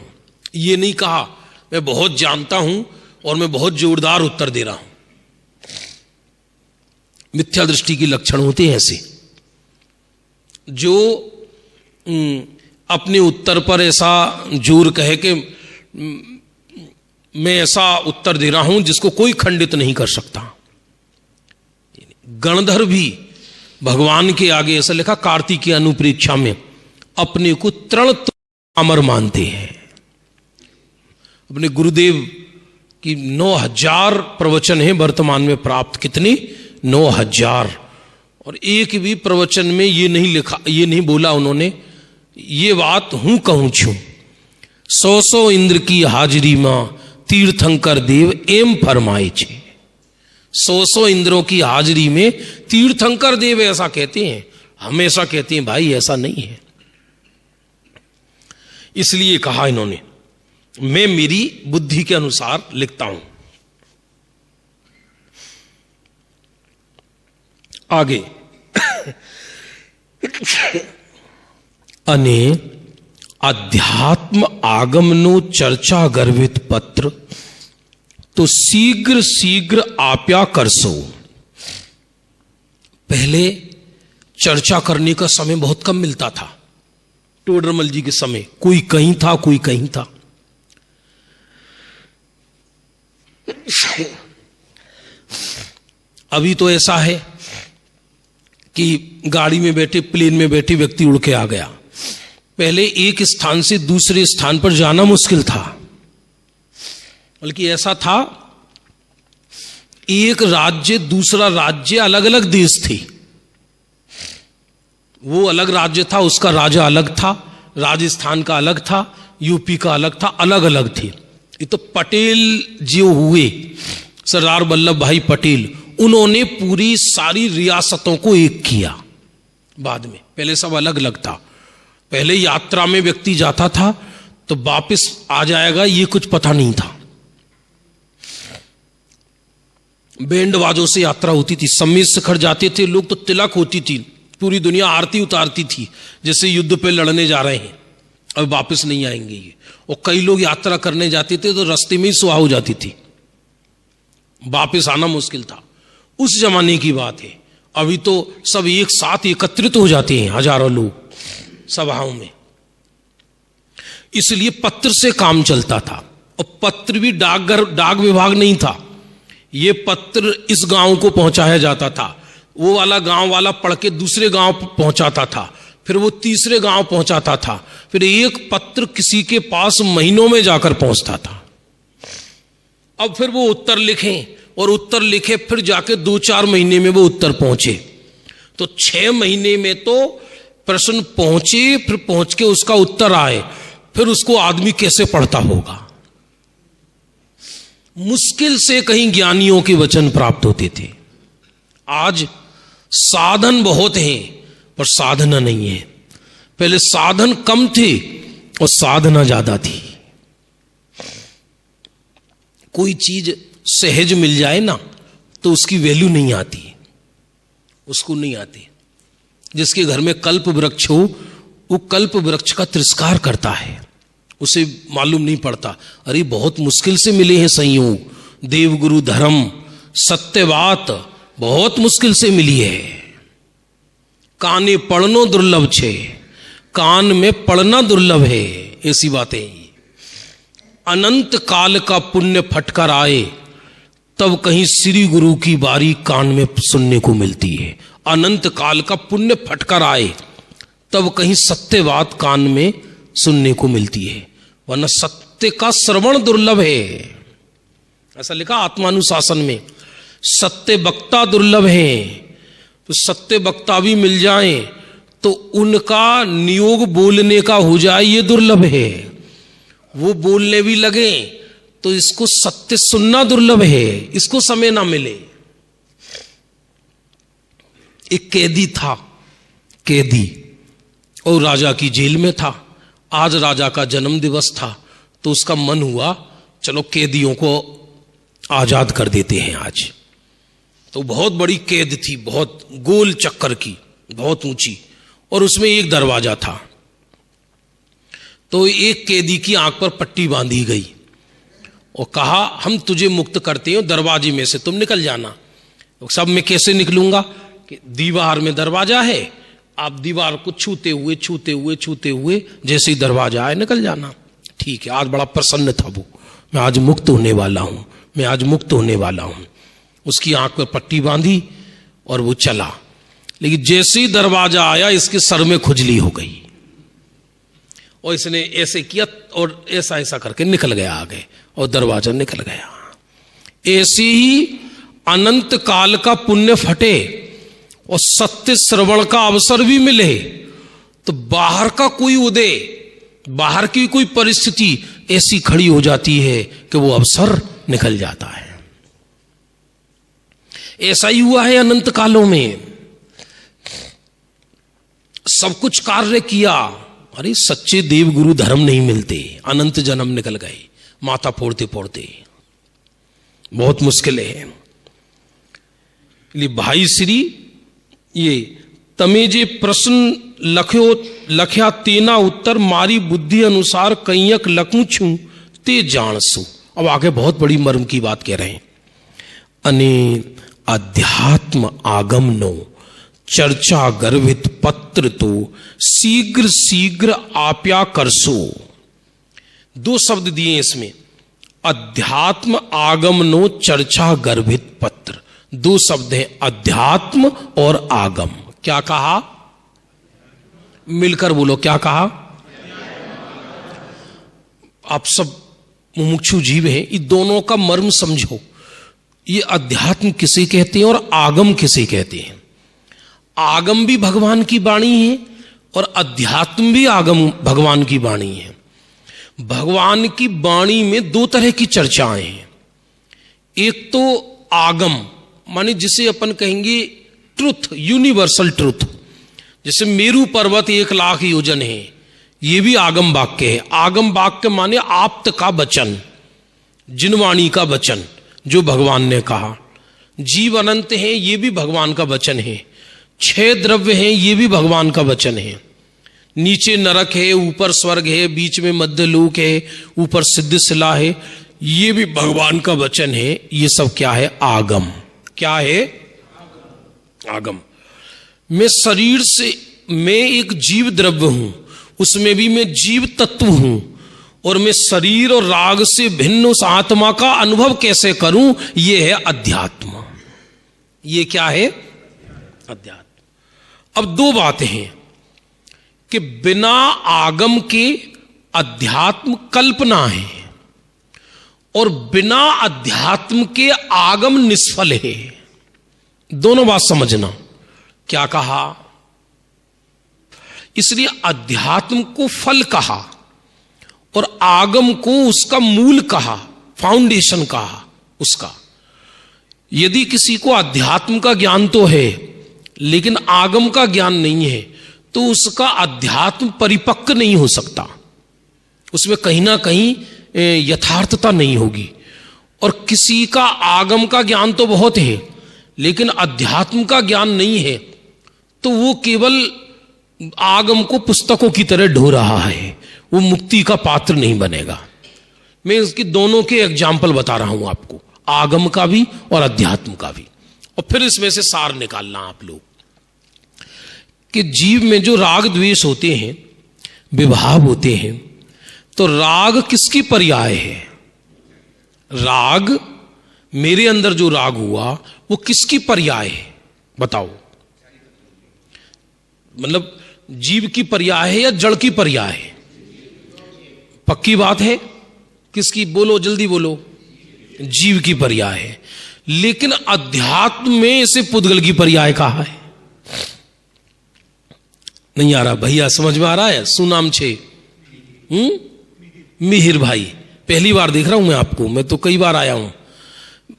ये नहीं कहा मैं बहुत जानता हूं और मैं बहुत जोरदार उत्तर दे रहा हूं। मिथ्या दृष्टि के लक्षण होते हैं ऐसे, जो अपने उत्तर पर ऐसा जोर कहे कि मैं ऐसा उत्तर दे रहा हूं जिसको कोई खंडित नहीं कर सकता। गणधर भी भगवान के आगे, ऐसा लिखा कार्तिकीय अनुप्रेक्षा में, अपने को तृण अमर मानते हैं। अपने गुरुदेव की 9000 प्रवचन हैं वर्तमान में प्राप्त, कितने? 9000। और एक भी प्रवचन में ये नहीं लिखा, ये नहीं बोला उन्होंने, ये बात हूं कहूं छू 100 इंद्र की हाजिरी मां तीर्थंकर देव एम फरमाए छे। 100 इंद्रों की हाजिरी में तीर्थंकर देव ऐसा कहते हैं। हम ऐसा कहते हैं भाई, ऐसा नहीं है। इसलिए कहा इन्होंने, मैं मेरी बुद्धि के अनुसार लिखता हूं। आगे, अने अध्यात्म आगमनो चर्चा गर्वित पत्र तो शीघ्र शीघ्र आप्या करसो। पहले चर्चा करने का समय बहुत कम मिलता था। टोडरमल जी के समय कोई कहीं था, कोई कहीं था। अभी तो ऐसा है कि गाड़ी में बैठे, प्लेन में बैठे व्यक्ति उड़ के आ गया। पहले एक स्थान से दूसरे स्थान पर जाना मुश्किल था, बल्कि ऐसा था एक राज्य दूसरा राज्य, अलग अलग देश थे। वो अलग राज्य था, उसका राजा अलग था, राजस्थान का अलग था, यूपी का अलग था, अलग अलग थे। ये तो पटेल जो हुए, सरदार वल्लभ भाई पटेल, उन्होंने पूरी सारी रियासतों को एक किया बाद में। पहले सब अलग अलग था। पहले यात्रा में व्यक्ति जाता था तो वापस आ जाएगा ये कुछ पता नहीं था। बैंड बाजों से यात्रा होती थी, सम्मेद शिखर जाते थे लोग तो तिलक होती थी, पूरी दुनिया आरती उतारती थी जैसे युद्ध पे लड़ने जा रहे हैं, अब वापस नहीं आएंगे ये। और कई लोग यात्रा करने जाते थे तो रास्ते में ही सुहा हो जाती थी, वापस आना मुश्किल था। उस जमाने की बात है। अभी तो सब एक साथ एकत्रित हो जाते हैं, हजारों लोग सभाओं में। इसलिए पत्र से काम चलता था, और पत्र भी डाक विभाग नहीं था। ये पत्र इस गांव को पहुंचाया जाता था, वो वाला गांव वाला पढ़ के दूसरे गांव पहुंचाता था, फिर वो तीसरे गांव पहुंचाता था, फिर एक पत्र किसी के पास महीनों में जाकर पहुंचता था। अब फिर वो उत्तर लिखें, और उत्तर लिखे फिर जाके 2-4 महीने में वो उत्तर पहुंचे, तो 6 महीने में तो प्रश्न पहुंचे, फिर पहुंच के उसका उत्तर आए, फिर उसको आदमी कैसे पढ़ता होगा। मुश्किल से कहीं ज्ञानियों के वचन प्राप्त होते थे। आज साधन बहुत हैं पर साधना नहीं है। पहले साधन कम थे, और साधना ज्यादा थी। कोई चीज सहज मिल जाए ना तो उसकी वैल्यू नहीं आती, उसको नहीं आती। जिसके घर में कल्प वृक्ष हो वो कल्प वृक्ष का तिरस्कार करता है, उसे मालूम नहीं पड़ता अरे बहुत मुश्किल से मिले हैं संयोग, देव गुरु धर्म सत्य बात बहुत मुश्किल से मिली है। काने पढ़नो दुर्लभ छे, कान में पढ़ना दुर्लभ है, ऐसी बातें। अनंत काल का पुण्य फटकर आए तब कहीं श्री गुरु की बारी कान में सुनने को मिलती है। अनंत काल का पुण्य फटकर आए तब कहीं सत्य बात कान में सुनने को मिलती है, वरना सत्य का श्रवण दुर्लभ है। ऐसा लिखा आत्मानुशासन में, सत्य वक्ता दुर्लभ है। तो सत्य वक्ता भी मिल जाए तो उनका नियोग बोलने का हो जाए ये दुर्लभ है। वो बोलने भी लगे तो इसको सत्य सुनना दुर्लभ है, इसको समय ना मिले। एक कैदी था, कैदी, और राजा की जेल में था। आज राजा का जन्म दिवस था तो उसका मन हुआ चलो कैदियों को आजाद कर देते हैं आज। तो बहुत बड़ी कैद थी, बहुत गोल चक्कर की, बहुत ऊंची, और उसमें एक दरवाजा था। तो एक कैदी की आंख पर पट्टी बांधी गई और कहा हम तुझे मुक्त करते हैं, दरवाजे में से तुम निकल जाना। तो सब मैं कैसे निकलूंगा कि दीवार में दरवाजा है, आप दीवार को छूते हुए छूते हुए छूते हुए जैसे ही दरवाजा आए निकल जाना। ठीक है, आज बड़ा प्रसन्न था वो, मैं आज मुक्त होने वाला हूं, मैं आज मुक्त होने वाला हूं। उसकी आंख पर पट्टी बांधी और वो चला, लेकिन जैसे ही दरवाजा आया इसके सर में खुजली हो गई और इसने ऐसे किया और ऐसा ऐसा करके निकल गया आगे और दरवाजा निकल गया। ऐसे ही अनंत काल का पुण्य फटे और सत्य श्रवण का अवसर भी मिले तो बाहर का कोई उदय, बाहर की कोई परिस्थिति ऐसी खड़ी हो जाती है कि वो अवसर निकल जाता है। ऐसा ही हुआ है अनंत कालों में। सब कुछ कार्य किया, अरे सच्चे देव गुरु धर्म नहीं मिलते, अनंत जन्म निकल गए माथा फोड़ते फोड़ते, बहुत मुश्किल है। भाई श्री ये तमे जे प्रश्न लख्या तेना उत्तर मारी बुद्धि अनुसार कैयक लखू छू ते जानसु। अब आगे बहुत बड़ी मर्म की बात कह रहे हैं। अने अध्यात्म आगम नो चर्चा गर्भित पत्र तो शीघ्र शीघ्र आप्या करसो। दो शब्द दिए इसमें, अध्यात्म आगम नो चर्चा गर्भित पत्र, दो शब्द हैं अध्यात्म और आगम। क्या कहा? मिलकर बोलो, क्या कहा? आप सब मुमुक्षु जीव हैं, ये दोनों का मर्म समझो। ये अध्यात्म किसे कहते हैं और आगम किसे कहते हैं? आगम भी भगवान की वाणी है और अध्यात्म भी आगम भगवान की वाणी है। भगवान की वाणी में दो तरह की चर्चाएं हैं। एक तो आगम माने जिसे अपन कहेंगे ट्रुथ, यूनिवर्सल ट्रुथ, जैसे मेरू पर्वत 1,00,000 योजन है, ये भी आगम वाक्य है। आगम वाक्य माने आप्त का वचन, जिनवाणी का वचन जो भगवान ने कहा। जीव अनंत है, ये भी भगवान का वचन है। 6 द्रव्य हैं, ये भी भगवान का वचन है। नीचे नरक है, ऊपर स्वर्ग है, बीच में मध्य लोक है, ऊपर सिद्ध शिला है, ये भी भगवान का वचन है। ये सब क्या है? आगम। क्या है? आगम। मैं शरीर से, मैं एक जीव द्रव्य हूं, उसमें भी मैं जीव तत्व हूं, और मैं शरीर और राग से भिन्न उस आत्मा का अनुभव कैसे करूं? यह है अध्यात्म। ये क्या है? अध्यात्म। अब दो बातें हैं कि बिना आगम के अध्यात्म कल्पना है और बिना अध्यात्म के आगम निष्फल है। दोनों बात समझना। क्या कहा? इसलिए अध्यात्म को फल कहा और आगम को उसका मूल कहा, फाउंडेशन कहा उसका। यदि किसी को अध्यात्म का ज्ञान तो है लेकिन आगम का ज्ञान नहीं है तो उसका अध्यात्म परिपक्व नहीं हो सकता। उसमें कहीं ना कहीं यथार्थता नहीं होगी। और किसी का आगम का ज्ञान तो बहुत है लेकिन अध्यात्म का ज्ञान नहीं है, तो वो केवल आगम को पुस्तकों की तरह ढो रहा है, वो मुक्ति का पात्र नहीं बनेगा। मैं इसकी दोनों के एग्जाम्पल बता रहा हूं आपको, आगम का भी और अध्यात्म का भी, और फिर इसमें से सार निकालना आप लोग कि जीव में जो राग द्वेष होते हैं, विभाव होते हैं, तो राग किसकी पर्याय है? राग, मेरे अंदर जो राग हुआ वो किसकी पर्याय है बताओ? मतलब जीव की पर्याय है या जड़ की पर्याय है? पक्की बात है? किसकी? बोलो, जल्दी बोलो। जीव की पर्याय है। लेकिन अध्यात्म में इसे पुद्गल की पर्याय कहा है। नहीं आ रहा भैया? समझ में आ रहा है? सुनाम छे मिहिर भाई, पहली बार देख रहा हूं मैं आपको, मैं तो कई बार आया हूं,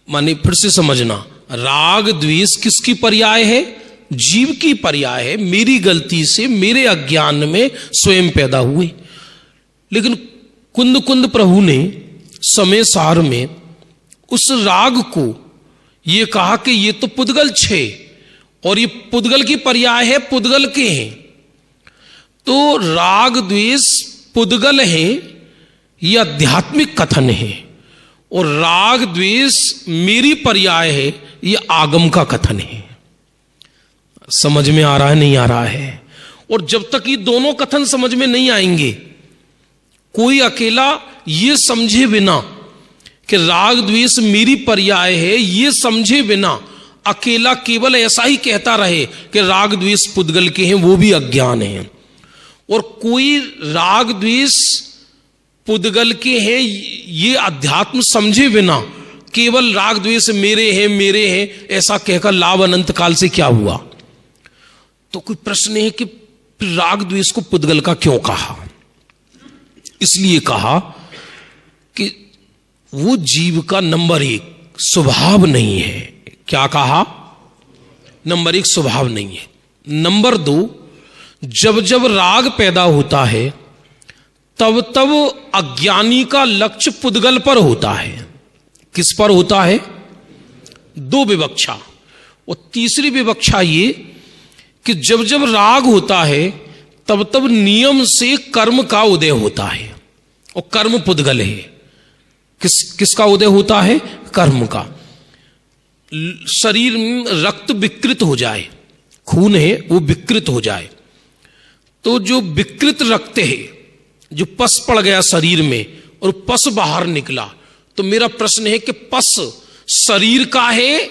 माने फिर से समझना। राग द्वेष किसकी पर्याय है? जीव की पर्याय है। मेरी गलती से, मेरे अज्ञान में स्वयं पैदा हुए। लेकिन कुंद कुंद प्रभु ने समय सार में उस राग को ये कहा कि ये तो पुद्गल छे और ये पुद्गल की पर्याय है, पुद्गल के हैं। तो राग द्वेष पुद्गल है, ये आध्यात्मिक कथन है, और राग द्वेष मेरी पर्याय है, ये आगम का कथन है। समझ में आ रहा है? नहीं आ रहा है? और जब तक ये दोनों कथन समझ में नहीं आएंगे, कोई अकेला ये समझे बिना कि राग द्वेष मेरी पर्याय है, ये समझे बिना अकेला केवल ऐसा ही कहता रहे कि राग द्वेष पुद्गल के हैं, वो भी अज्ञान है। और कोई राग द्वेष पुद्गल के हैं ये अध्यात्म समझे बिना केवल राग द्वेष मेरे हैं ऐसा कहकर लाभ अनंत काल से क्या हुआ? तो कोई प्रश्न है कि राग द्वेष को पुद्गल का क्यों कहा? इसलिए कहा कि वो जीव का नंबर 1 स्वभाव नहीं है। क्या कहा? नंबर 1 स्वभाव नहीं है। नंबर 2, जब जब राग पैदा होता है तब तब अज्ञानी का लक्ष्य पुद्गल पर होता है। किस पर होता है? 2 विवक्षा। और तीसरी विवक्षा ये कि जब जब राग होता है तब तब नियम से कर्म का उदय होता है, और कर्म पुद्गल है। किसका उदय होता है? कर्म का। शरीर में रक्त विकृत हो जाए, खून है वो विकृत हो जाए, तो जो विकृत रक्त है, जो पस पड़ गया शरीर में और पस बाहर निकला, तो मेरा प्रश्न है कि पस शरीर का है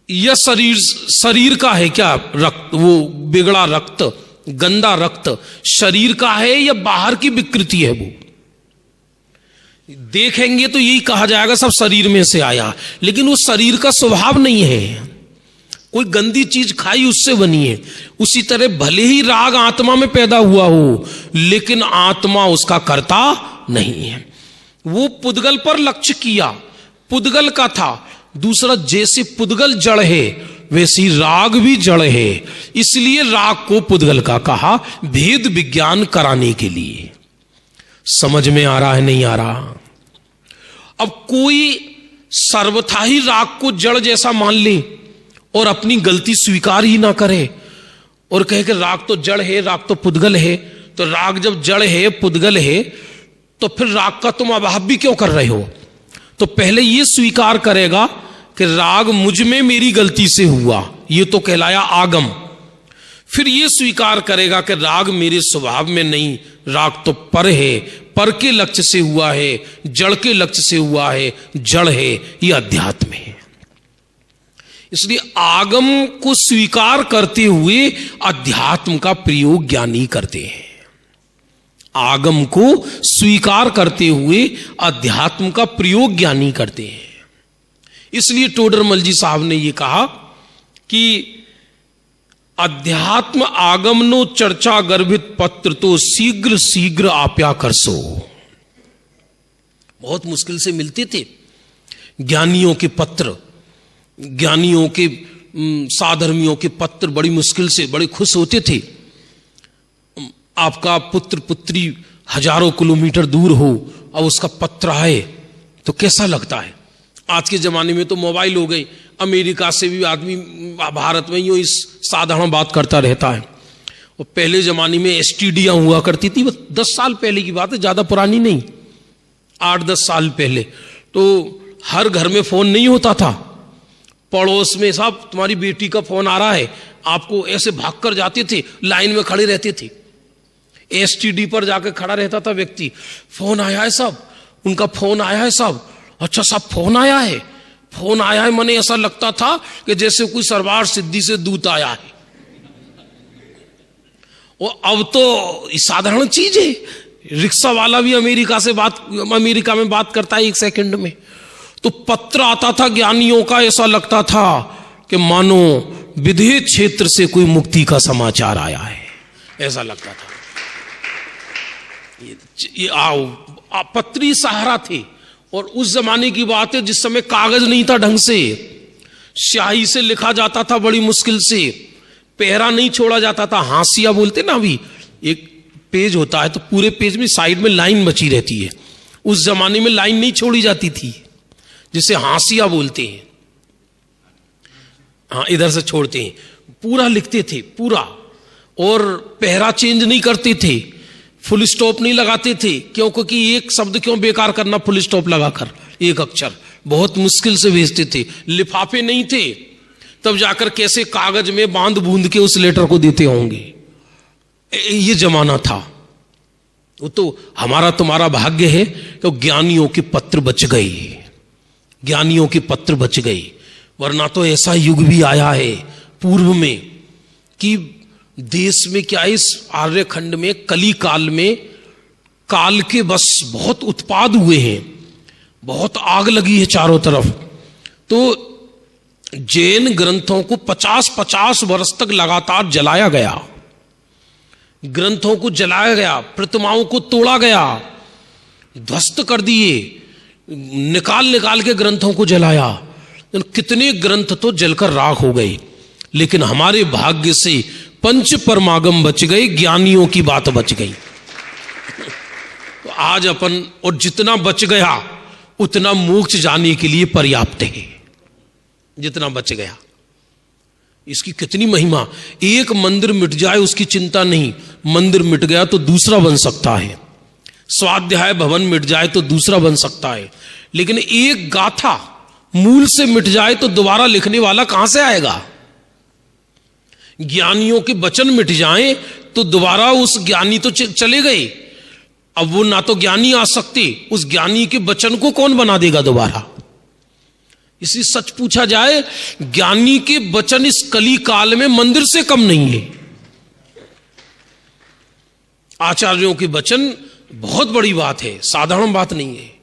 या शरीर का है? क्या रक्त, वो बिगड़ा रक्त, गंदा रक्त शरीर का है या बाहर की विकृति है? वो देखेंगे तो यही कहा जाएगा सब शरीर में से आया, लेकिन वो शरीर का स्वभाव नहीं है। कोई गंदी चीज खाई उससे बनी है। उसी तरह भले ही राग आत्मा में पैदा हुआ हो, लेकिन आत्मा उसका कर्ता नहीं है। वो पुद्गल पर लक्ष्य किया, पुद्गल का था। दूसरा, जैसे पुद्गल जड़ है वैसी राग भी जड़ है, इसलिए राग को पुद्गल का कहा, भेद विज्ञान कराने के लिए। समझ में आ रहा है? नहीं आ रहा? अब कोई सर्वथा ही राग को जड़ जैसा मान ले और अपनी गलती स्वीकार ही ना करे और कहे कि राग तो जड़ है, राग तो पुद्गल है। तो राग जब जड़ है, पुद्गल है, तो फिर राग का तुम अभाव भी क्यों कर रहे हो? तो पहले ये स्वीकार करेगा कि राग मुझ में मेरी गलती से हुआ, ये तो कहलाया आगम। फिर ये स्वीकार करेगा कि राग मेरे स्वभाव में नहीं, राग तो पर है, पर के लक्ष्य से हुआ है, जड़ के लक्ष्य से हुआ है, जड़ है, ये अध्यात्म है। इसलिए आगम को स्वीकार करते हुए अध्यात्म का प्रयोग ज्ञानी करते हैं। आगम को स्वीकार करते हुए अध्यात्म का प्रयोग ज्ञानी करते हैं। इसलिए टोडरमल जी साहब ने यह कहा कि अध्यात्म आगमनो चर्चा गर्भित पत्र तो शीघ्र शीघ्र आप्या करसो। बहुत मुश्किल से मिलते थे ज्ञानियों के पत्र, ज्ञानियों के साधर्मियों के पत्र बड़ी मुश्किल से, बड़े खुश होते थे। आपका पुत्र पुत्री हजारों किलोमीटर दूर हो और उसका पत्र आए तो कैसा लगता है। आज के जमाने में तो मोबाइल हो गई, अमेरिका से भी आदमी भारत में यूं इस साधारण बात करता रहता है। और पहले जमाने में एसटीडियां हुआ करती थी, 10 साल पहले की बात है, ज्यादा पुरानी नहीं, 8-10 साल पहले। तो हर घर में फोन नहीं होता था, पड़ोस में साहब तुम्हारी बेटी का फोन आ रहा है, आपको ऐसे भाग कर जाते थे, लाइन में खड़े रहते थे, एसटीडी पर जाकर खड़ा रहता था व्यक्ति, फोन आया है साहब, उनका फोन आया है साहब, अच्छा साहब फोन आया है, फोन आया है, मने ऐसा लगता था कि जैसे कोई सरवार सिद्धि से दूत आया है। और अब तो साधारण चीज है, रिक्शा वाला भी अमेरिका में बात करता है 1 सेकंड में। तो पत्र आता था ज्ञानियों का, ऐसा लगता था कि मानो विदेह क्षेत्र से कोई मुक्ति का समाचार आया है, ऐसा लगता था। ये पत्री सहारा थे। और उस जमाने की बात है जिस समय कागज नहीं था ढंग से, स्याही से लिखा जाता था बड़ी मुश्किल से, पहरा नहीं छोड़ा जाता था, हाशिया बोलते ना, अभी एक पेज होता है तो पूरे पेज में साइड में लाइन बची रहती है, उस जमाने में लाइन नहीं छोड़ी जाती थी, जिसे हाशिया बोलते हैं। हाँ, इधर से छोड़ते हैं, पूरा लिखते थे पूरा, और पहरा चेंज नहीं करते थे, फुल स्टॉप नहीं लगाते थे, क्योंकि एक शब्द क्यों बेकार करना फुल स्टॉप लगाकर, एक अक्षर बहुत मुश्किल से भेजते थे। लिफाफे नहीं थे, तब जाकर कैसे कागज में बांध बूंद के उस लेटर को देते होंगे, ये जमाना था। वो तो हमारा तुम्हारा भाग्य है कि ज्ञानियों के पत्र बच गए, ज्ञानियों के पत्र बच गए, वरना तो ऐसा युग भी आया है पूर्व में कि देश में क्या, इस आर्यखंड में कली काल में काल के बस बहुत उत्पाद हुए हैं, बहुत आग लगी है चारों तरफ। तो जैन ग्रंथों को 50-50 वर्ष तक लगातार जलाया गया, ग्रंथों को जलाया गया, प्रतिमाओं को तोड़ा गया, ध्वस्त कर दिए, निकाल के ग्रंथों को जलाया, कितने ग्रंथ तो जलकर राख हो गए। लेकिन हमारे भाग्य से पंच परमागम बच गए, ज्ञानियों की बात बच गई। तो आज अपन, और जितना बच गया उतना मोक्ष जाने के लिए पर्याप्त है, जितना बच गया। इसकी कितनी महिमा, एक मंदिर मिट जाए उसकी चिंता नहीं, मंदिर मिट गया तो दूसरा बन सकता है, स्वाध्याय भवन मिट जाए तो दूसरा बन सकता है, लेकिन एक गाथा मूल से मिट जाए तो दोबारा लिखने वाला कहां से आएगा। ज्ञानियों के वचन मिट जाएं तो दोबारा उस ज्ञानी तो चले गए, अब वो ना तो ज्ञानी आ सकते, उस ज्ञानी के वचन को कौन बना देगा दोबारा। इसी सच पूछा जाए, ज्ञानी के वचन इस कली काल में मंदिर से कम नहीं है। आचार्यों के वचन बहुत बड़ी बात है, साधारण बात नहीं है।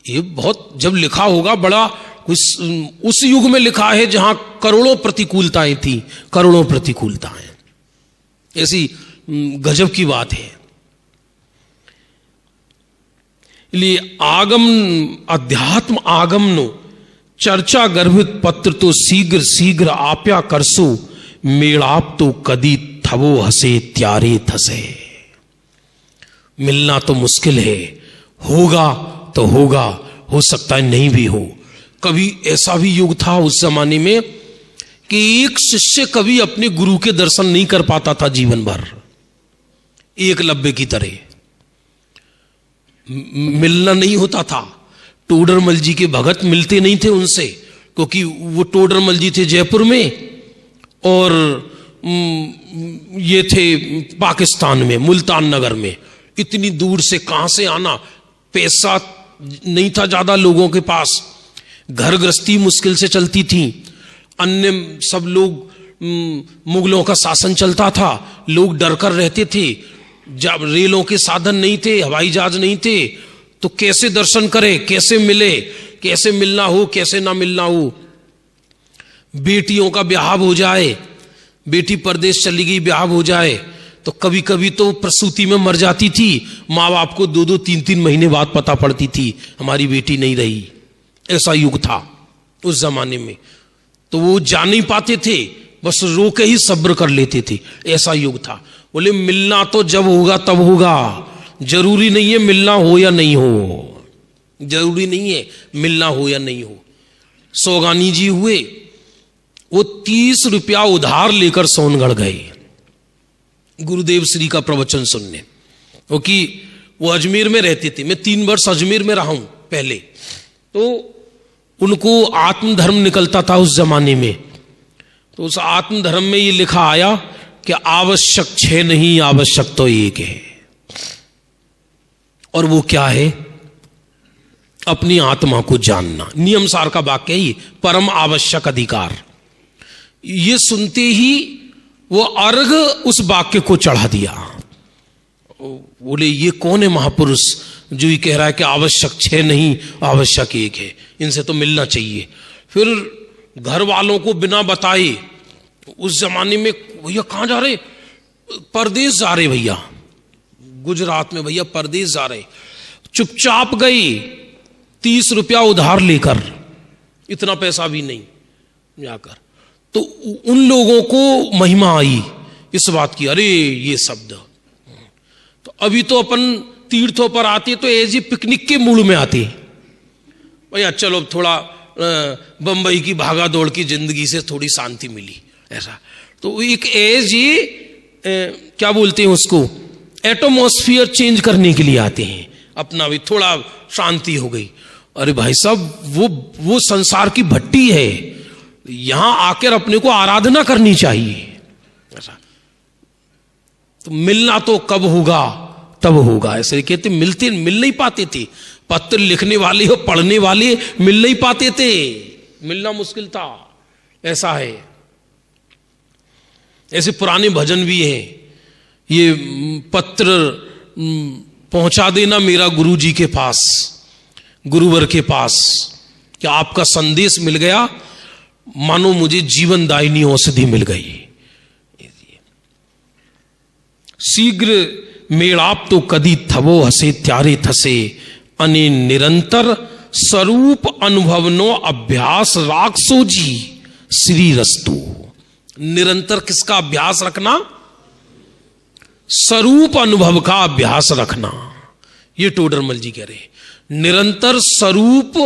ये बहुत जब लिखा होगा बड़ा, उस युग में लिखा है जहां करोड़ों प्रतिकूलताएं थी, करोड़ों प्रतिकूलताएं, ऐसी गजब की बात है। इसलिए आगम अध्यात्म आगम नो चर्चा गर्भित पत्र तो शीघ्र शीघ्र आप्या करसो, मेड़ाप तो कदी थवो हसे त्यारे थसे। मिलना तो मुश्किल है, होगा तो होगा, हो सकता है नहीं भी हो। कभी ऐसा भी युग था उस जमाने में कि एक शिष्य कभी अपने गुरु के दर्शन नहीं कर पाता था जीवन भर, एकलव्य की तरह मिलना नहीं होता था। टोडरमल जी के भगत मिलते नहीं थे उनसे, क्योंकि वो टोडरमल जी थे जयपुर में और ये थे पाकिस्तान में, मुल्तान नगर में। इतनी दूर से कहां से आना, पैसा नहीं था ज्यादा लोगों के पास, घर गृहस्थी मुश्किल से चलती थी, अन्य सब लोग मुगलों का शासन चलता था, लोग डर कर रहते थे, जब रेलों के साधन नहीं थे, हवाई जहाज नहीं थे, तो कैसे दर्शन करे, कैसे मिले, कैसे मिलना हो, कैसे ना मिलना हो। बेटियों का ब्याह हो जाए, बेटी परदेश चली गई, ब्याह हो जाए तो कभी कभी तो प्रसूति में मर जाती थी, माँ बाप को 2-2, 3-3 महीने बाद पता पड़ती थी हमारी बेटी नहीं रही। ऐसा युग था उस जमाने में, तो वो जा नहीं पाते थे, बस रो के ही सब्र कर लेते थे, ऐसा युग था। बोले मिलना तो जब होगा तब होगा, जरूरी नहीं है मिलना हो या नहीं हो, जरूरी नहीं है मिलना हो या नहीं हो। सोगानी जी हुए, वो 30 रुपया उधार लेकर सोनगढ़ गए गुरुदेव श्री का प्रवचन सुनने, क्योंकि वो अजमेर में रहते थे। मैं 3 वर्ष अजमेर में रहा हूं पहले, तो उनको आत्मधर्म निकलता था उस जमाने में। तो उस आत्मधर्म में ये लिखा आया कि आवश्यक 6 नहीं, आवश्यक तो 1 है। और वो क्या है? अपनी आत्मा को जानना। नियम सार का वाक्य है ये, परम आवश्यक अधिकार। ये सुनते ही वो अर्घ उस वाक्य को चढ़ा दिया। बोले ये कौन है महापुरुष जो ये कह रहा है कि आवश्यक 6 नहीं, आवश्यक 1 है, इनसे तो मिलना चाहिए। फिर घर वालों को बिना बताए, उस जमाने में भैया कहां जा रहे? परदेश जा रहे भैया, गुजरात में भैया परदेश जा रहे। चुपचाप गए 30 रुपया उधार लेकर, इतना पैसा भी नहीं जाकर। तो उन लोगों को महिमा आई इस बात की, अरे ये शब्द। तो अभी तो अपन तीर्थों पर आते तो एज पिकनिक के मूड में आते भैया, चलो थोड़ा बंबई की भागा दौड़ की जिंदगी से थोड़ी शांति मिली, ऐसा। तो एक एज क्या बोलते हैं उसको, एटमॉस्फियर चेंज करने के लिए आते हैं, अपना भी थोड़ा शांति हो गई। अरे भाई साहब, वो संसार की भट्टी है, यहां आकर अपने को आराधना करनी चाहिए, ऐसा। तो मिलना तो कब होगा? तब होगा। ऐसे कहते मिल नहीं पाते थे, पत्र लिखने वाले और पढ़ने वाले मिल नहीं पाते थे, मिलना मुश्किल था, ऐसा है। ऐसे पुराने भजन भी हैं, ये पत्र पहुंचा देना मेरा गुरु जी के पास, गुरुवर के पास, क्या आपका संदेश मिल गया, मानो मुझे जीवन दायिनी औषधि मिल गई। शीघ्र मेड़ाप तो कदी थवो हसे त्यारे थसे, अने निरंतर स्वरूप अनुभवनो अभ्यास राखसो जी श्री रस्तु। निरंतर किसका अभ्यास रखना? स्वरूप अनुभव का अभ्यास रखना। ये टोडरमल जी कह रहे हैं, निरंतर स्वरूप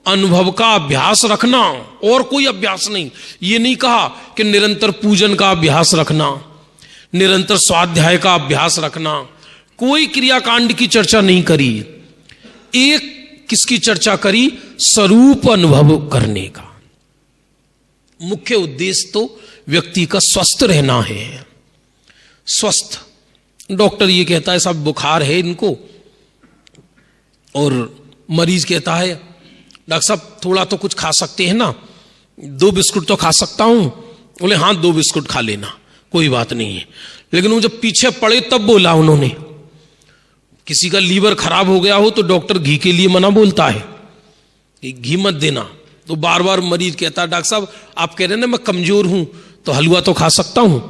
अनुभव का अभ्यास रखना, और कोई अभ्यास नहीं। ये नहीं कहा कि निरंतर पूजन का अभ्यास रखना, निरंतर स्वाध्याय का अभ्यास रखना, कोई क्रियाकांड की चर्चा नहीं करी। एक किसकी चर्चा करी? स्वरूप अनुभव करने का। मुख्य उद्देश्य तो व्यक्ति का स्वस्थ रहना है। स्वस्थ, डॉक्टर ये कहता है सब बुखार है इनको, और मरीज कहता है डॉक्टर साहब थोड़ा तो कुछ खा सकते हैं ना, 2 बिस्कुट तो खा सकता हूं। बोले हाँ 2 बिस्कुट खा लेना, कोई बात नहीं है। लेकिन वो जब पीछे पड़े तब बोला उन्होंने, किसी का लीवर खराब हो गया हो तो डॉक्टर घी के लिए मना बोलता है कि घी मत देना। तो बार बार मरीज कहता है डॉक्टर साहब आप कह रहे हैं ना मैं कमजोर हूं, तो हलवा तो खा सकता हूं।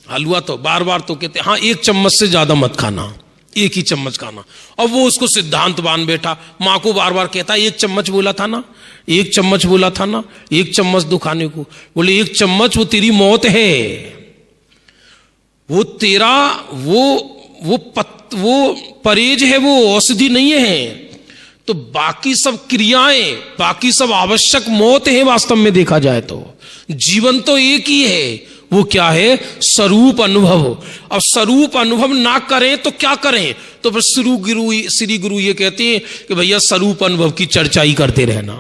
हलवा तो बार बार तो कहते हाँ 1 चम्मच से ज्यादा मत खाना, 1 ही चम्मच खाना। अब वो उसको सिद्धांत बांध बैठा, माँ को बार बार कहता 1 चम्मच बोला था ना, 1 चम्मच बोला था ना, 1 चम्मच दो खाने को। बोले 1 चम्मच वो तेरी मौत है, वो तेरा वो परहेज है, वो औषधि नहीं है। तो बाकी सब क्रियाएं, बाकी सब आवश्यक मौत है वास्तव में देखा जाए तो। जीवन तो एक ही है, वो क्या है? स्वरूप अनुभव। अब स्वरूप अनुभव ना करें तो क्या करें? तो फिर श्री गुरु ये कहते हैं कि भैया स्वरूप अनुभव की चर्चा ही करते रहना।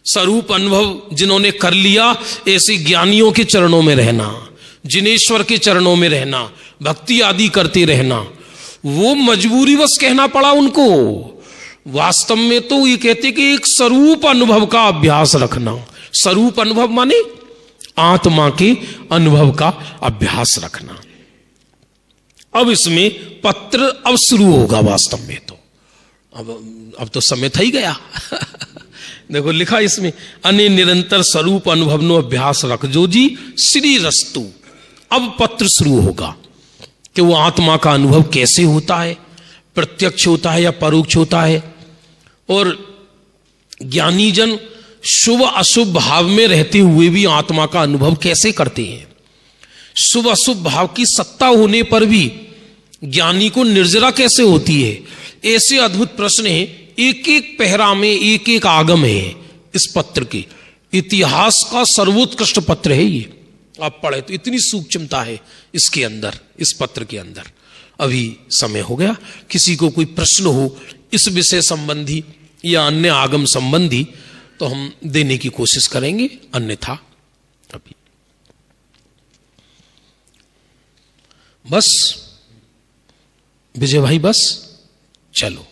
स्वरूप अनुभव जिन्होंने कर लिया, ऐसे ज्ञानियों के चरणों में रहना, जिनेश्वर के चरणों में रहना, भक्ति आदि करते रहना। वो मजबूरीवश कहना पड़ा उनको, वास्तव में तो ये कहते कि एक स्वरूप अनुभव का अभ्यास रखना। स्वरूप अनुभव माने आत्मा के अनुभव का अभ्यास रखना। अब इसमें पत्र अब शुरू होगा वास्तव में तो, अब तो समय था ही गया। देखो लिखा इसमें, अने निरंतर स्वरूप अनुभव नो अभ्यास रख जो जी श्री रस्तु। अब पत्र शुरू होगा कि वो आत्मा का अनुभव कैसे होता है, प्रत्यक्ष होता है या परोक्ष होता है, और ज्ञानी जन शुभ अशुभ भाव में रहते हुए भी आत्मा का अनुभव कैसे करते हैं। शुभ अशुभ भाव की सत्ता होने पर भी ज्ञानी को निर्जरा कैसे होती है, ऐसे अद्भुत प्रश्न है। एक एक पहरा में एक एक आगम है इस पत्र के। इतिहास का सर्वोत्कृष्ट पत्र है ये, आप पढ़े तो इतनी सूक्ष्मता है इसके अंदर, इस पत्र के अंदर। अभी समय हो गया, किसी को कोई प्रश्न हो इस विषय संबंधी या अन्य आगम संबंधी तो हम देने की कोशिश करेंगे, अन्यथा अभी बस विजय भाई, बस चलो।